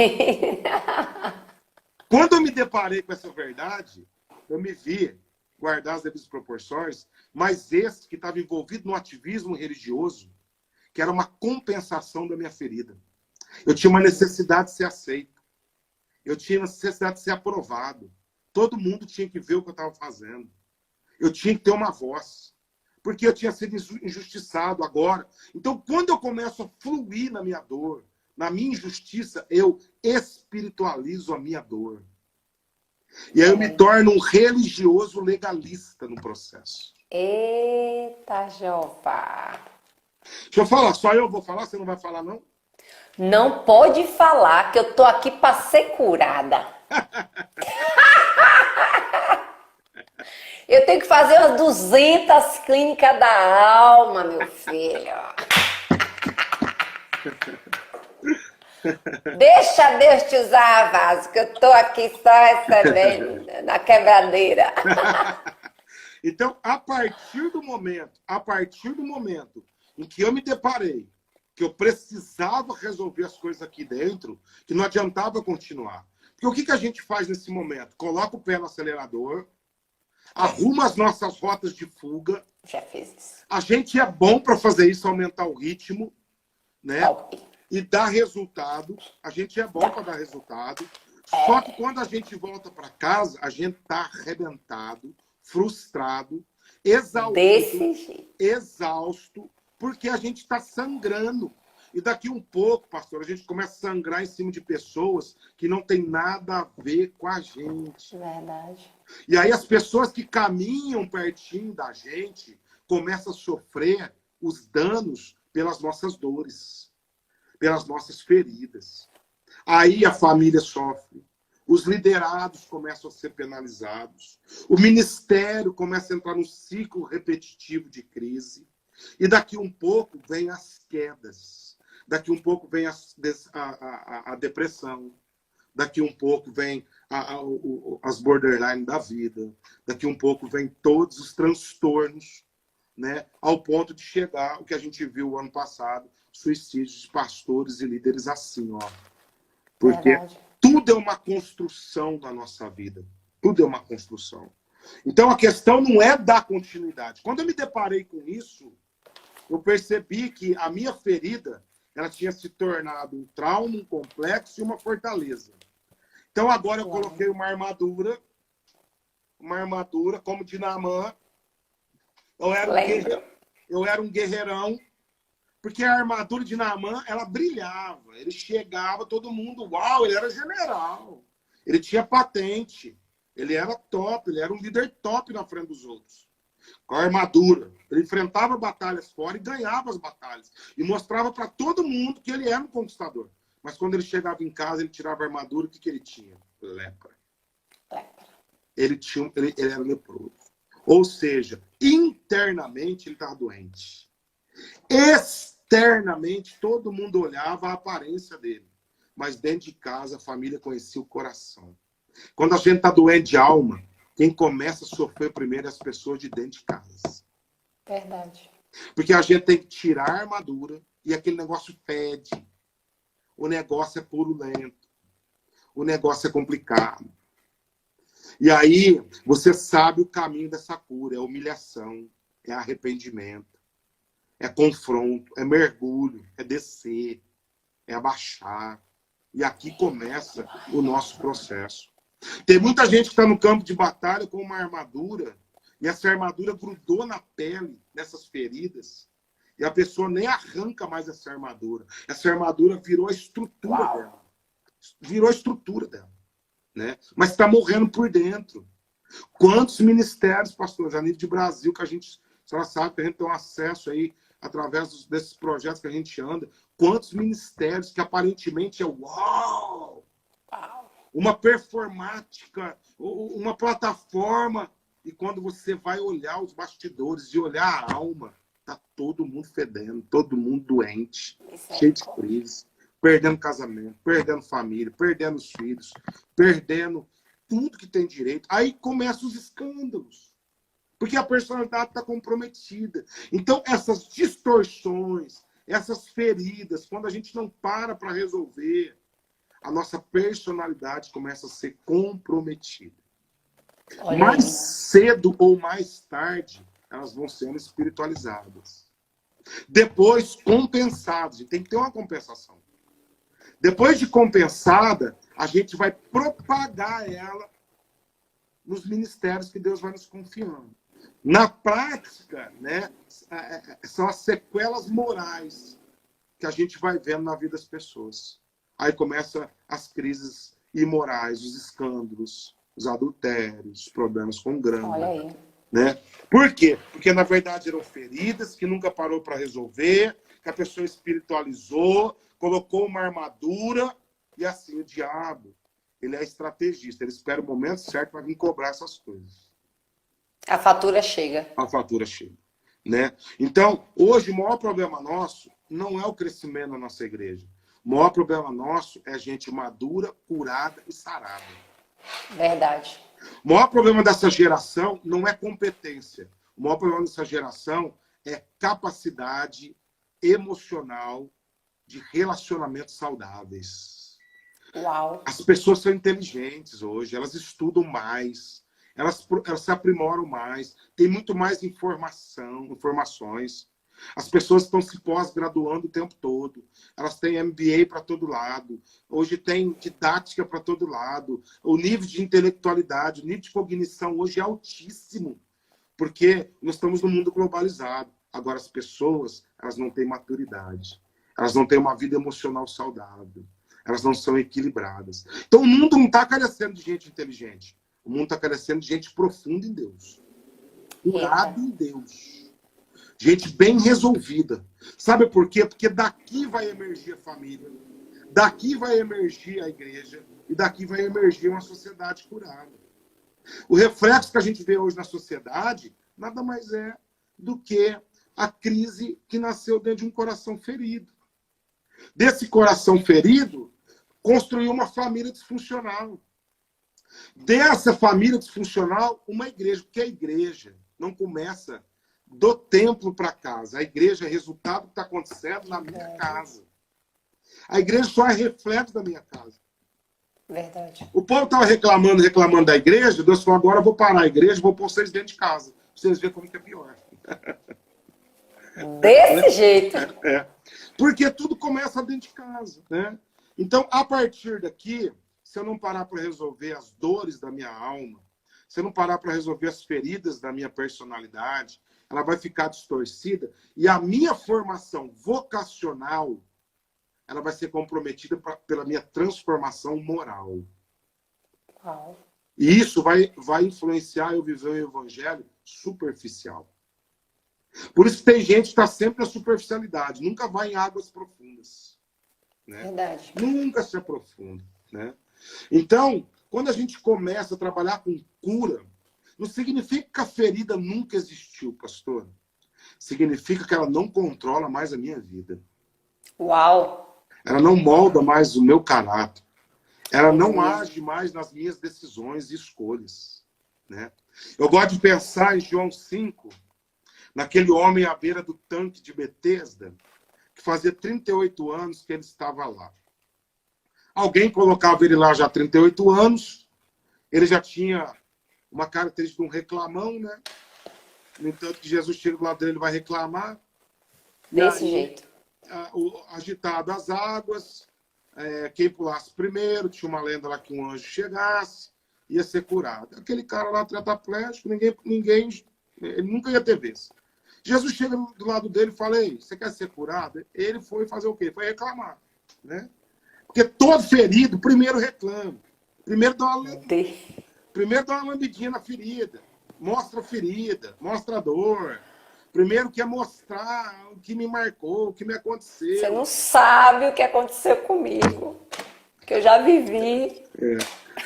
Quando eu me deparei com essa verdade, eu me vi guardar as devidas proporções, mas esse que estava envolvido no ativismo religioso, que era uma compensação da minha ferida. Eu tinha uma necessidade de ser aceito. Eu tinha necessidade de ser aprovado. Todo mundo tinha que ver o que eu estava fazendo. Eu tinha que ter uma voz. Porque eu tinha sido injustiçado agora. Então, quando eu começo a fluir na minha dor, na minha injustiça, eu espiritualizo a minha dor. E aí eu me torno um religioso legalista no processo. Eita, Jeová! Deixa eu falar, só eu vou falar? Você não vai falar, não? Não pode falar que eu tô aqui para ser curada. Eu tenho que fazer umas 200 clínicas da alma, meu filho. Deixa Deus te usar, Vaso, que eu tô aqui só recebendo na quebradeira. Então, a partir do momento em que eu me deparei, que eu precisava resolver as coisas aqui dentro, que não adiantava continuar. Porque o que a gente faz nesse momento? Coloca o pé no acelerador, arruma as nossas rotas de fuga. Já fiz isso. A gente é bom para fazer isso, aumentar o ritmo, né? Top. E dar resultado. A gente é bom para dar resultado. Só que quando a gente volta para casa, a gente tá arrebentado, frustrado, exausto, porque a gente está sangrando. E daqui um pouco, pastor, a gente começa a sangrar em cima de pessoas que não tem nada a ver com a gente. Verdade. E aí as pessoas que caminham pertinho da gente começam a sofrer os danos pelas nossas dores, pelas nossas feridas. Aí a família sofre. Os liderados começam a ser penalizados. O ministério começa a entrar num ciclo repetitivo de crise. E daqui um pouco vem as quedas. Daqui um pouco vem a depressão. Daqui um pouco vem as borderline da vida. Daqui um pouco vem todos os transtornos, né? Ao ponto de chegar o que a gente viu ano passado, suicídios de pastores e líderes assim, ó. Porque Tudo é uma construção da nossa vida. Tudo é uma construção. Então, a questão não é dar continuidade. Quando eu me deparei com isso, eu percebi que a minha ferida, ela tinha se tornado um trauma, um complexo e uma fortaleza. Então, agora eu coloquei uma armadura como de Naamã. Eu era um guerreirão, porque a armadura de Naamã, ela brilhava. Ele chegava, todo mundo, uau, ele era general. Ele tinha patente. Ele era top, ele era um líder top na frente dos outros. Com a armadura. Ele enfrentava batalhas fora e ganhava as batalhas. E mostrava para todo mundo que ele era um conquistador. Mas quando ele chegava em casa, ele tirava a armadura, o que ele tinha? Lepra. Ele era leproso. Ou seja, internamente ele estava doente. Externamente, todo mundo olhava a aparência dele. Mas dentro de casa, a família conhecia o coração. Quando a gente está doente de alma, quem começa a sofrer primeiro é as pessoas de dentro de casa. Verdade. Porque a gente tem que tirar a armadura e aquele negócio fede. O negócio é purulento. O negócio é complicado. E aí, você sabe o caminho dessa cura. É humilhação, é arrependimento, é confronto, é mergulho, é descer, é abaixar. E aqui começa o nosso processo. Tem muita gente que está no campo de batalha com uma armadura, e essa armadura grudou na pele, nessas feridas, e a pessoa nem arranca mais essa armadura. Essa armadura virou a estrutura dela. Virou a estrutura dela. Né? Mas está morrendo por dentro. Quantos ministérios, pastor, a nível de Brasil, que a senhora sabe que a gente tem um acesso aí, através desses projetos que a gente anda, quantos ministérios que aparentemente é uau! Uma performática, uma plataforma, e quando você vai olhar os bastidores e olhar a alma, tá todo mundo fedendo, todo mundo doente, cheio de crise, perdendo casamento, perdendo família, perdendo os filhos, perdendo tudo que tem direito. Aí começam os escândalos, porque a personalidade está comprometida. Então, essas distorções, essas feridas, quando a gente não para resolver, a nossa personalidade começa a ser comprometida. Mais cedo ou mais tarde, elas vão sendo espiritualizadas. Depois, compensadas. E tem que ter uma compensação. Depois de compensada, a gente vai propagar ela nos ministérios que Deus vai nos confiando. Na prática, né, são as sequelas morais que a gente vai vendo na vida das pessoas. Aí começam as crises imorais, os escândalos, os adultérios, os problemas com grana. Olha aí. Né? Por quê? Porque, na verdade, eram feridas que nunca parou para resolver, que a pessoa espiritualizou, colocou uma armadura, e assim, o diabo, ele é estrategista, ele espera o momento certo para vir cobrar essas coisas. A fatura chega. A fatura chega. Né? Então, hoje, o maior problema nosso não é o crescimento da nossa igreja. O maior problema nosso é gente madura, curada e sarada. Verdade. O maior problema dessa geração não é competência. O maior problema dessa geração é capacidade emocional de relacionamentos saudáveis. Uau. As pessoas são inteligentes hoje, elas estudam mais, elas se aprimoram mais, tem muito mais informações. As pessoas estão se pós-graduando o tempo todo. Elas têm MBA para todo lado. Hoje tem didática para todo lado. O nível de intelectualidade, o nível de cognição hoje é altíssimo. Porque nós estamos num mundo globalizado. Agora, as pessoas, elas não têm maturidade. Elas não têm uma vida emocional saudável. Elas não são equilibradas. Então, o mundo não está carecendo de gente inteligente. O mundo está carecendo de gente profunda em Deus. Curada em Deus. Gente bem resolvida. Sabe por quê? Porque daqui vai emergir a família, daqui vai emergir a igreja, e daqui vai emergir uma sociedade curada. O reflexo que a gente vê hoje na sociedade nada mais é do que a crise que nasceu dentro de um coração ferido. Desse coração ferido, construiu uma família disfuncional. Dessa família disfuncional, uma igreja. Porque a igreja não começa do templo para casa. A igreja é resultado do que está acontecendo na minha casa. A igreja só é reflexo da minha casa. Verdade. O povo estava reclamando da igreja, Deus falou, agora eu vou parar a igreja, vou pôr vocês dentro de casa. Pra vocês verem como que é pior. Desse jeito. Porque tudo começa dentro de casa, né? Então, a partir daqui, se eu não parar para resolver as dores da minha alma, se eu não parar para resolver as feridas da minha personalidade, ela vai ficar distorcida e a minha formação vocacional, ela vai ser comprometida pela minha transformação moral. Uau. E isso vai influenciar eu viver um evangelho superficial. Por isso que tem gente que está sempre na superficialidade, nunca vai em águas profundas. Né? Verdade. Nunca se aprofunda. Né? Então, quando a gente começa a trabalhar com cura, não significa que a ferida nunca existiu, pastor. Significa que ela não controla mais a minha vida. Uau! Ela não molda mais o meu caráter. Ela não age mais nas minhas decisões e escolhas. Né? Eu gosto de pensar em João 5, naquele homem à beira do tanque de Betesda, que fazia 38 anos que ele estava lá. Alguém colocava ele lá já há 38 anos, ele já tinha uma característica de um reclamão, né? No entanto, que Jesus chega do lado dele, ele vai reclamar. Desse jeito. Agitado as águas, quem pulasse primeiro, tinha uma lenda lá que um anjo chegasse, ia ser curado. Aquele cara lá, tetraplégico, ele nunca ia ter vez. Jesus chega do lado dele e fala, ei, você quer ser curado? Ele foi fazer o quê? Foi reclamar, né? Porque todo ferido, primeiro reclama. Primeiro dá uma lambidinha na ferida. Mostra a ferida, mostra a dor. Primeiro quer mostrar o que me marcou, o que me aconteceu. Você não sabe o que aconteceu comigo. Que eu já vivi.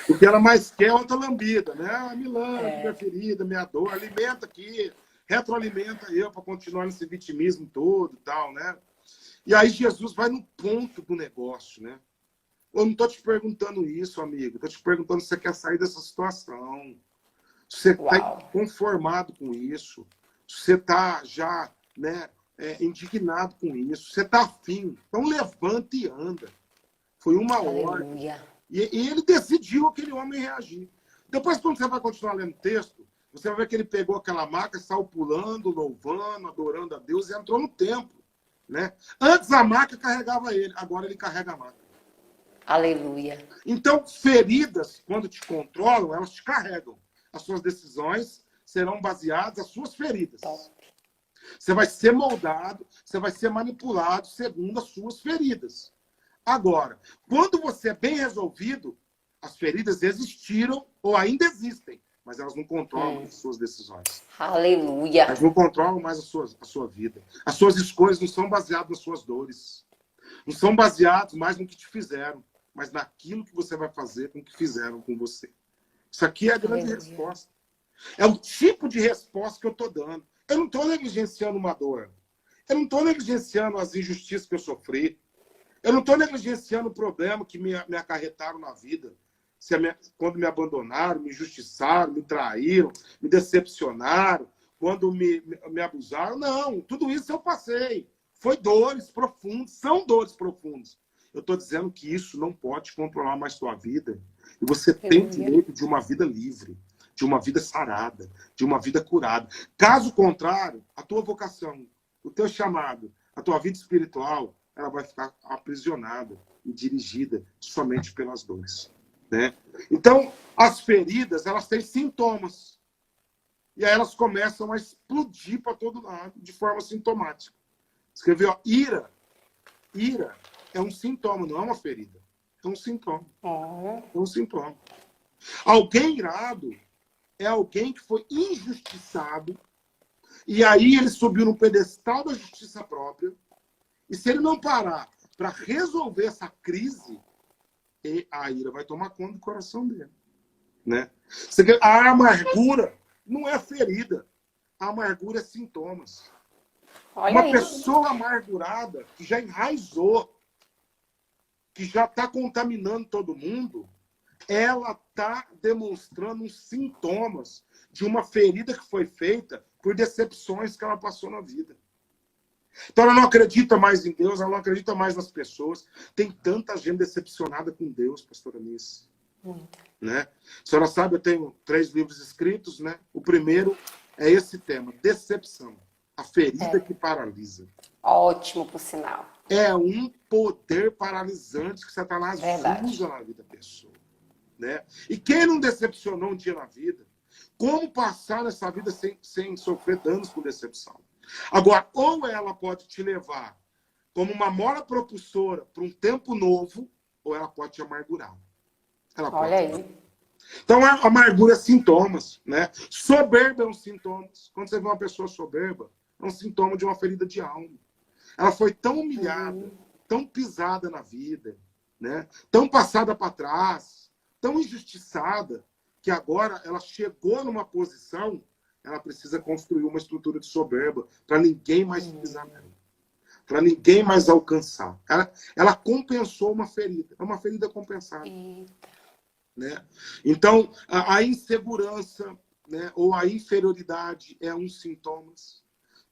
O que ela mais quer é outra lambida, né? Ela me lambe, minha ferida, minha dor, alimenta aqui, retroalimenta eu para continuar nesse vitimismo todo e tal, né? E aí Jesus vai no ponto do negócio, né? Eu não estou te perguntando isso, amigo. Estou te perguntando se você quer sair dessa situação. Se você está conformado com isso. Se você está já, né, indignado com isso. Se você está afim. Então levanta e anda. Foi uma ordem. E ele decidiu aquele homem reagir. Depois, quando você vai continuar lendo o texto, você vai ver que ele pegou aquela maca, saiu pulando, louvando, adorando a Deus e entrou no templo. Né? Antes a maca carregava ele, agora ele carrega a maca. Aleluia. Então, feridas, quando te controlam, elas te carregam. As suas decisões serão baseadas nas suas feridas. Top. Você vai ser moldado, você vai ser manipulado segundo as suas feridas. Agora, quando você é bem resolvido, as feridas existiram ou ainda existem, mas elas não controlam as suas decisões. Aleluia. Elas não controlam mais a sua vida. As suas escolhas não são baseadas nas suas dores. Não são baseadas mais no que te fizeram, mas naquilo que você vai fazer com o que fizeram com você. Isso aqui é a grande resposta. É o tipo de resposta que eu estou dando. Eu não estou negligenciando uma dor. Eu não estou negligenciando as injustiças que eu sofri. Eu não estou negligenciando o problema que me acarretaram na vida. Quando me abandonaram, me injustiçaram, me traíram, me decepcionaram, quando me abusaram. Não, tudo isso eu passei. Foi dores profundas, são dores profundas. Eu estou dizendo que isso não pode controlar mais sua vida. E você tem direito de uma vida livre, de uma vida sarada, de uma vida curada. Caso contrário, a tua vocação, o teu chamado, a tua vida espiritual, ela vai ficar aprisionada e dirigida somente pelas dores. Né? Então, as feridas, elas têm sintomas. E aí elas começam a explodir para todo lado, de forma sintomática. Escreveu, ó, ira. Ira é um sintoma, não é uma ferida. É um sintoma. É um sintoma. Alguém irado é alguém que foi injustiçado e aí ele subiu no pedestal da justiça própria e se ele não parar para resolver essa crise, a ira vai tomar conta do coração dele. Né? A amargura não é ferida. A amargura é sintomas. Uma pessoa amargurada que já enraizou, que já está contaminando todo mundo, ela está demonstrando os sintomas de uma ferida que foi feita por decepções que ela passou na vida. Então ela não acredita mais em Deus, ela não acredita mais nas pessoas. Tem tanta gente decepcionada com Deus, pastora Anice. Muito. Né? A senhora sabe, eu tenho 3 livros escritos, né? O primeiro é esse tema, decepção, a ferida que paralisa. Ótimo, por sinal. É um poder paralisante que Satanás Verdade. usa na vida da pessoa. Né? E quem não decepcionou um dia na vida? Como passar nessa vida sem sofrer danos com decepção? Agora, ou ela pode te levar como uma mola propulsora para um tempo novo, ou ela pode te amargurar. Olha aí. Então, a amargura é sintomas, né? Soberba é um sintoma. Quando você vê uma pessoa soberba, é um sintoma de uma ferida de alma. Ela foi tão humilhada, tão pisada na vida, né? Tão passada para trás, tão injustiçada, que agora ela chegou numa posição, ela precisa construir uma estrutura de soberba para ninguém mais pisar nela, para ninguém mais alcançar. Ela compensou uma ferida, é uma ferida compensada. Né? Então, a insegurança, né, ou a inferioridade é um sintoma.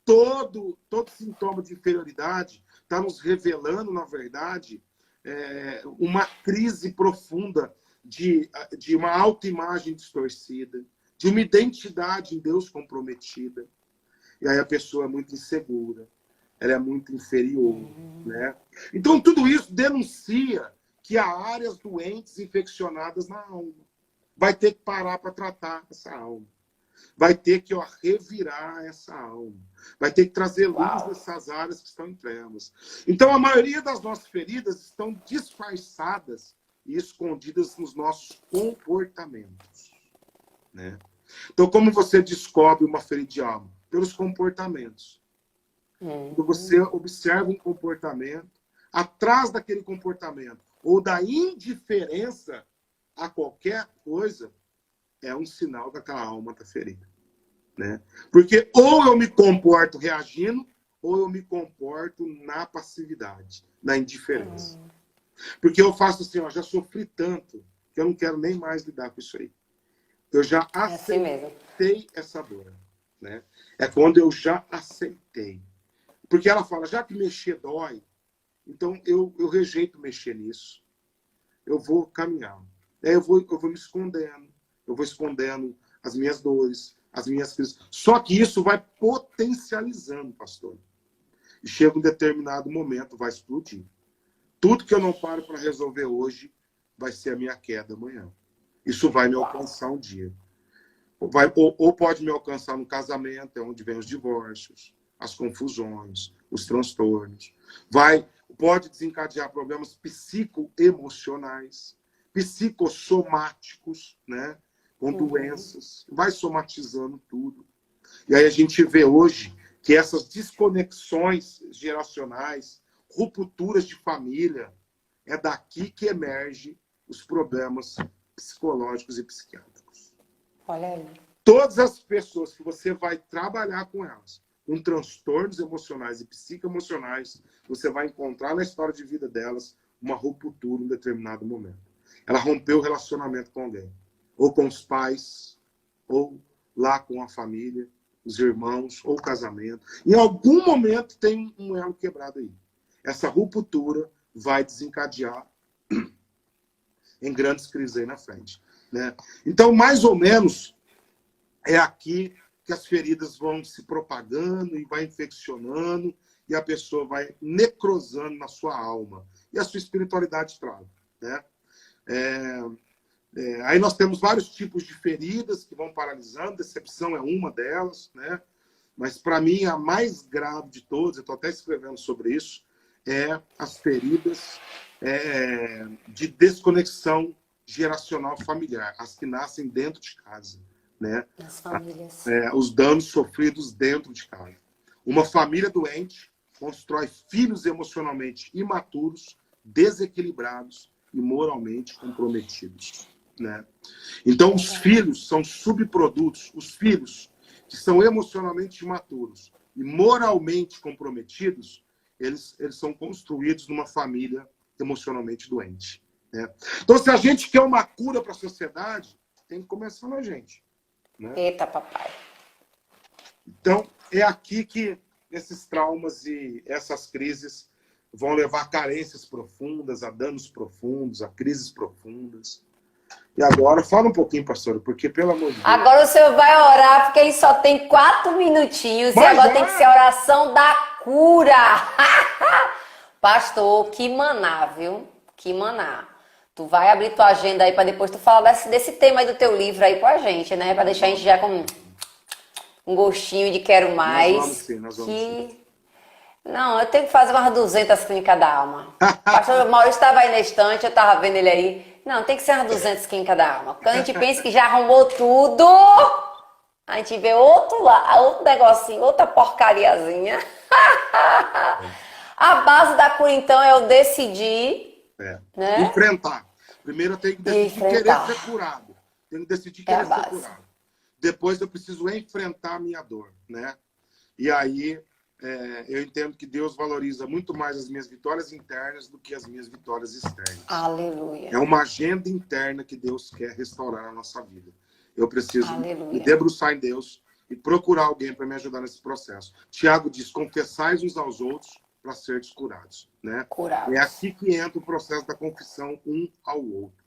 Todo sintoma de inferioridade está nos revelando, na verdade, uma crise profunda de uma autoimagem distorcida, de uma identidade em Deus comprometida. E aí a pessoa é muito insegura, ela é muito inferior. Né? Então, tudo isso denuncia que há áreas doentes infeccionadas na alma. Vai ter que parar para tratar essa alma. Vai ter que revirar essa alma. Vai ter que trazer luz nessas áreas que estão em trevas. Então, a maioria das nossas feridas estão disfarçadas e escondidas nos nossos comportamentos. Né? Então, como você descobre uma ferida de alma? Pelos comportamentos. Quando você observa um comportamento, atrás daquele comportamento, ou da indiferença a qualquer coisa, é um sinal que aquela alma está ferida. Né? Porque ou eu me comporto reagindo, ou eu me comporto na passividade, na indiferença. Porque eu faço assim, ó, já sofri tanto, que eu não quero nem mais lidar com isso aí. Eu já aceitei essa dor. Né? É quando eu já aceitei. Porque ela fala, já que mexer dói, então eu rejeito mexer nisso. Eu vou caminhar. Eu vou me escondendo. Eu vou escondendo as minhas dores, as minhas crises. Só que isso vai potencializando, pastor. E chega um determinado momento, vai explodir. Tudo que eu não paro para resolver hoje vai ser a minha queda amanhã. Isso vai me alcançar um dia. Ou pode me alcançar no casamento, é onde vem os divórcios, as confusões, os transtornos. Pode desencadear problemas psicoemocionais, psicossomáticos, né? Com doenças. Vai somatizando tudo. E aí a gente vê hoje que essas desconexões geracionais, rupturas de família, é daqui que emergem os problemas psicológicos e psiquiátricos. Olha aí. Todas as pessoas que você vai trabalhar com elas, com transtornos emocionais e psicoemocionais, você vai encontrar na história de vida delas uma ruptura em um determinado momento. Ela rompeu o relacionamento com alguém, ou com os pais, ou lá com a família, os irmãos, ou o casamento. Em algum momento tem um elo quebrado aí. Essa ruptura vai desencadear em grandes crises aí na frente. Né? Então, mais ou menos, é aqui que as feridas vão se propagando e vai infeccionando e a pessoa vai necrosando na sua alma. E a sua espiritualidade trava. Né? Aí nós temos vários tipos de feridas que vão paralisando, decepção é uma delas, né? Mas para mim a mais grave de todas, eu estou até escrevendo sobre isso, é as feridas de desconexão geracional familiar, as que nascem dentro de casa. Né? As famílias. Os danos sofridos dentro de casa. Uma família doente constrói filhos emocionalmente imaturos, desequilibrados e moralmente comprometidos. Né? Então, os filhos são subprodutos. Os filhos que são emocionalmente imaturos e moralmente comprometidos, eles são construídos numa família emocionalmente doente. Né? Então, se a gente quer uma cura para a sociedade, tem que começar na gente. Né? Eita, papai. Então, é aqui que esses traumas e essas crises vão levar a carências profundas, a danos profundos, a crises profundas. E agora, fala um pouquinho, pastora, porque pelo amor de Deus. Agora o senhor vai orar, porque ele só tem 4 minutinhos. Mas e agora já? tem que ser a oração da cura. Pastor, que maná, viu? Que maná. Tu vai abrir tua agenda aí para depois tu falar desse tema aí do teu livro aí com a gente, né? Para deixar a gente já com um gostinho de quero mais. Nós vamos sim, nós vamos sim. Não, eu tenho que fazer umas 200 clínicas da alma. O pastor Maurício estava aí na estante, eu estava vendo ele aí. Não, tem que ser umas 200 clínicas da alma. Quando a gente pensa que já arrumou tudo, a gente vê outro negocinho, outra porcariazinha. A base da cura, então, é eu decidir, né? Enfrentar. Primeiro eu tenho que decidir querer ser curado. Tenho que decidir querer ser curado. Depois eu preciso enfrentar a minha dor, né? E aí eu entendo que Deus valoriza muito mais as minhas vitórias internas do que as minhas vitórias externas. Aleluia. É uma agenda interna que Deus quer restaurar na nossa vida. Eu preciso me debruçar em Deus e procurar alguém para me ajudar nesse processo. Tiago diz, confessais uns aos outros para seres curados, né? Curados. É aqui que entra o processo da confissão um ao outro,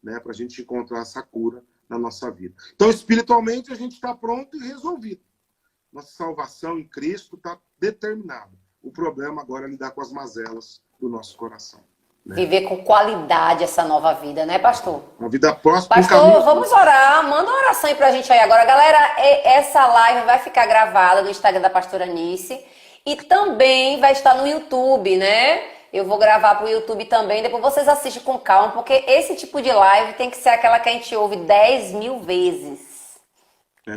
né? Para a gente encontrar essa cura na nossa vida. Então, espiritualmente, a gente está pronto e resolvido. Nossa salvação em Cristo está determinada. O problema agora é lidar com as mazelas do nosso coração. Né? Viver com qualidade essa nova vida, né, pastor? Uma vida próxima. Pastor, vamos orar. Manda uma oração aí pra gente aí agora. Galera, essa live vai ficar gravada no Instagram da pastora Anice e também vai estar no YouTube, né? Eu vou gravar pro YouTube também, depois vocês assistem com calma, porque esse tipo de live tem que ser aquela que a gente ouve 10.000 vezes.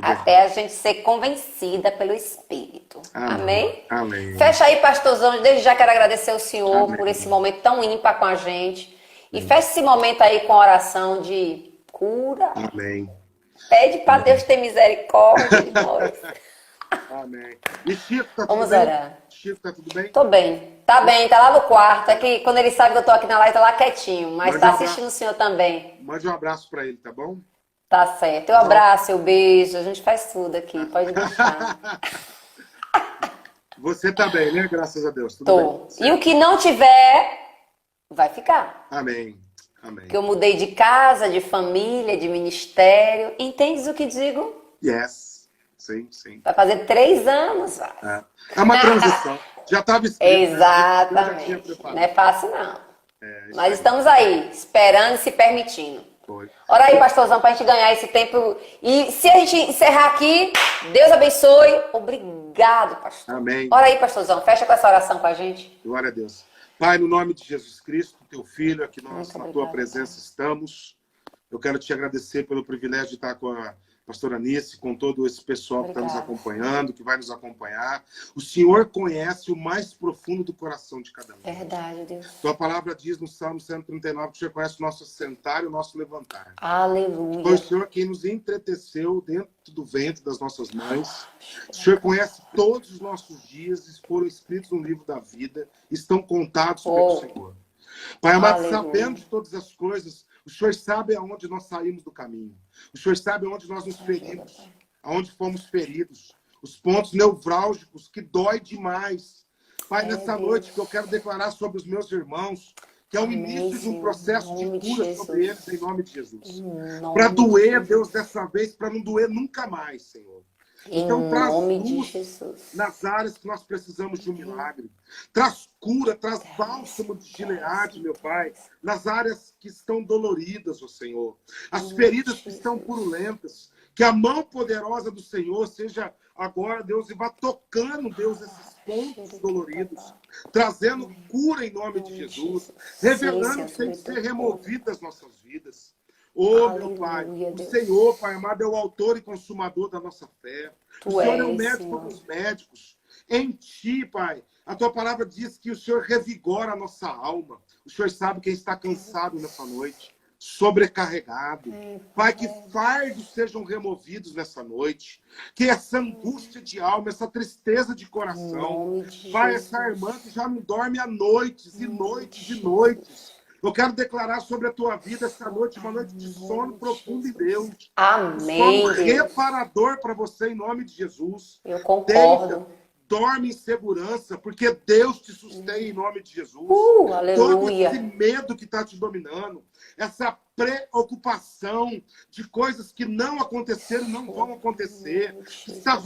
Até a gente ser convencida pelo Espírito. Amém? Amém. Fecha aí, pastorzão. Desde já quero agradecer ao Senhor por esse momento tão ímpar com a gente. E fecha esse momento aí com a oração de cura. Amém. Pede para Deus ter misericórdia de nós. Amém. E Chico, tá tudo Vamos bem? orar. Chico, tá tudo bem? Tô bem. Tá bem, tá lá no quarto. É que quando ele sabe que eu tô aqui na live, tá lá quietinho. Mas tá assistindo o senhor também. Mande um abraço para ele, tá bom? Tá certo. Eu abraço, eu beijo. A gente faz tudo aqui. Pode deixar. Você tá bem, né? Graças a Deus. Tudo Tô. bem. E o que não tiver, vai ficar. Amém. Amém. Porque eu mudei de casa, de família, de ministério. Entendes o que digo? Yes. Sim, sim. Vai fazer 3 anos, vai. É uma transição. Já estava escrito. Exatamente. Não é fácil, não. Mas estamos aí, esperando e se permitindo. Foi. Ora aí, pastorzão, pra gente ganhar esse tempo. E se a gente encerrar aqui, Deus abençoe. Obrigado, pastor. Amém. Ora aí, pastorzão, fecha com essa oração com a gente. Glória a Deus. Pai, no nome de Jesus Cristo, teu Filho, aqui nós, na tua presença estamos. Eu quero te agradecer pelo privilégio de estar com a pastora Anice, com todo esse pessoal que está nos acompanhando, que vai nos acompanhar. O Senhor conhece o mais profundo do coração de cada um. Verdade, Deus. Tua palavra diz no Salmo 139 que o Senhor conhece o nosso sentar e o nosso levantar. Aleluia. Foi o Senhor quem nos entreteceu dentro do ventre das nossas mães. O Senhor conhece todos os nossos dias, foram escritos no livro da vida, estão contados pelo Senhor. Pai amado, sabendo de todas as coisas, o Senhor sabe aonde nós saímos do caminho. O Senhor sabe aonde nós nos ferimos, aonde fomos feridos, os pontos nevrálgicos que dói demais. Pai, nessa noite que eu quero declarar sobre os meus irmãos, que é o início de um processo de cura sobre eles, em nome de Jesus. Para doer, Deus, dessa vez, para não doer nunca mais, Senhor. Então, traz luz nas áreas que nós precisamos de um milagre. Traz cura, traz bálsamo de Gileade, meu Pai, nas áreas que estão doloridas, ó Senhor. As feridas que estão purulentas. Que a mão poderosa do Senhor seja agora, Deus, e vá tocando, Deus, esses pontos doloridos. Trazendo cura em nome de Jesus. Revelando que tem que ser removido das nossas vidas. Meu Pai, o Senhor, Pai amado, é o autor e consumador da nossa fé. O Senhor é o médico dos médicos. Em Ti, Pai, a Tua palavra diz que o Senhor revigora a nossa alma. O Senhor sabe quem está cansado nessa noite, sobrecarregado. Pai, que fardos sejam removidos nessa noite. Que essa angústia de alma, essa tristeza de coração. Pai, essa irmã que já não dorme há noites e noites e noites. Eu quero declarar sobre a tua vida essa noite, uma noite de sono profundo em Deus. Amém. Sono reparador para você, em nome de Jesus. Eu concordo. dorme em segurança, porque Deus te sustém em nome de Jesus. Todo Aleluia. esse medo que está te dominando, essa preocupação de coisas que não aconteceram, não vão acontecer, está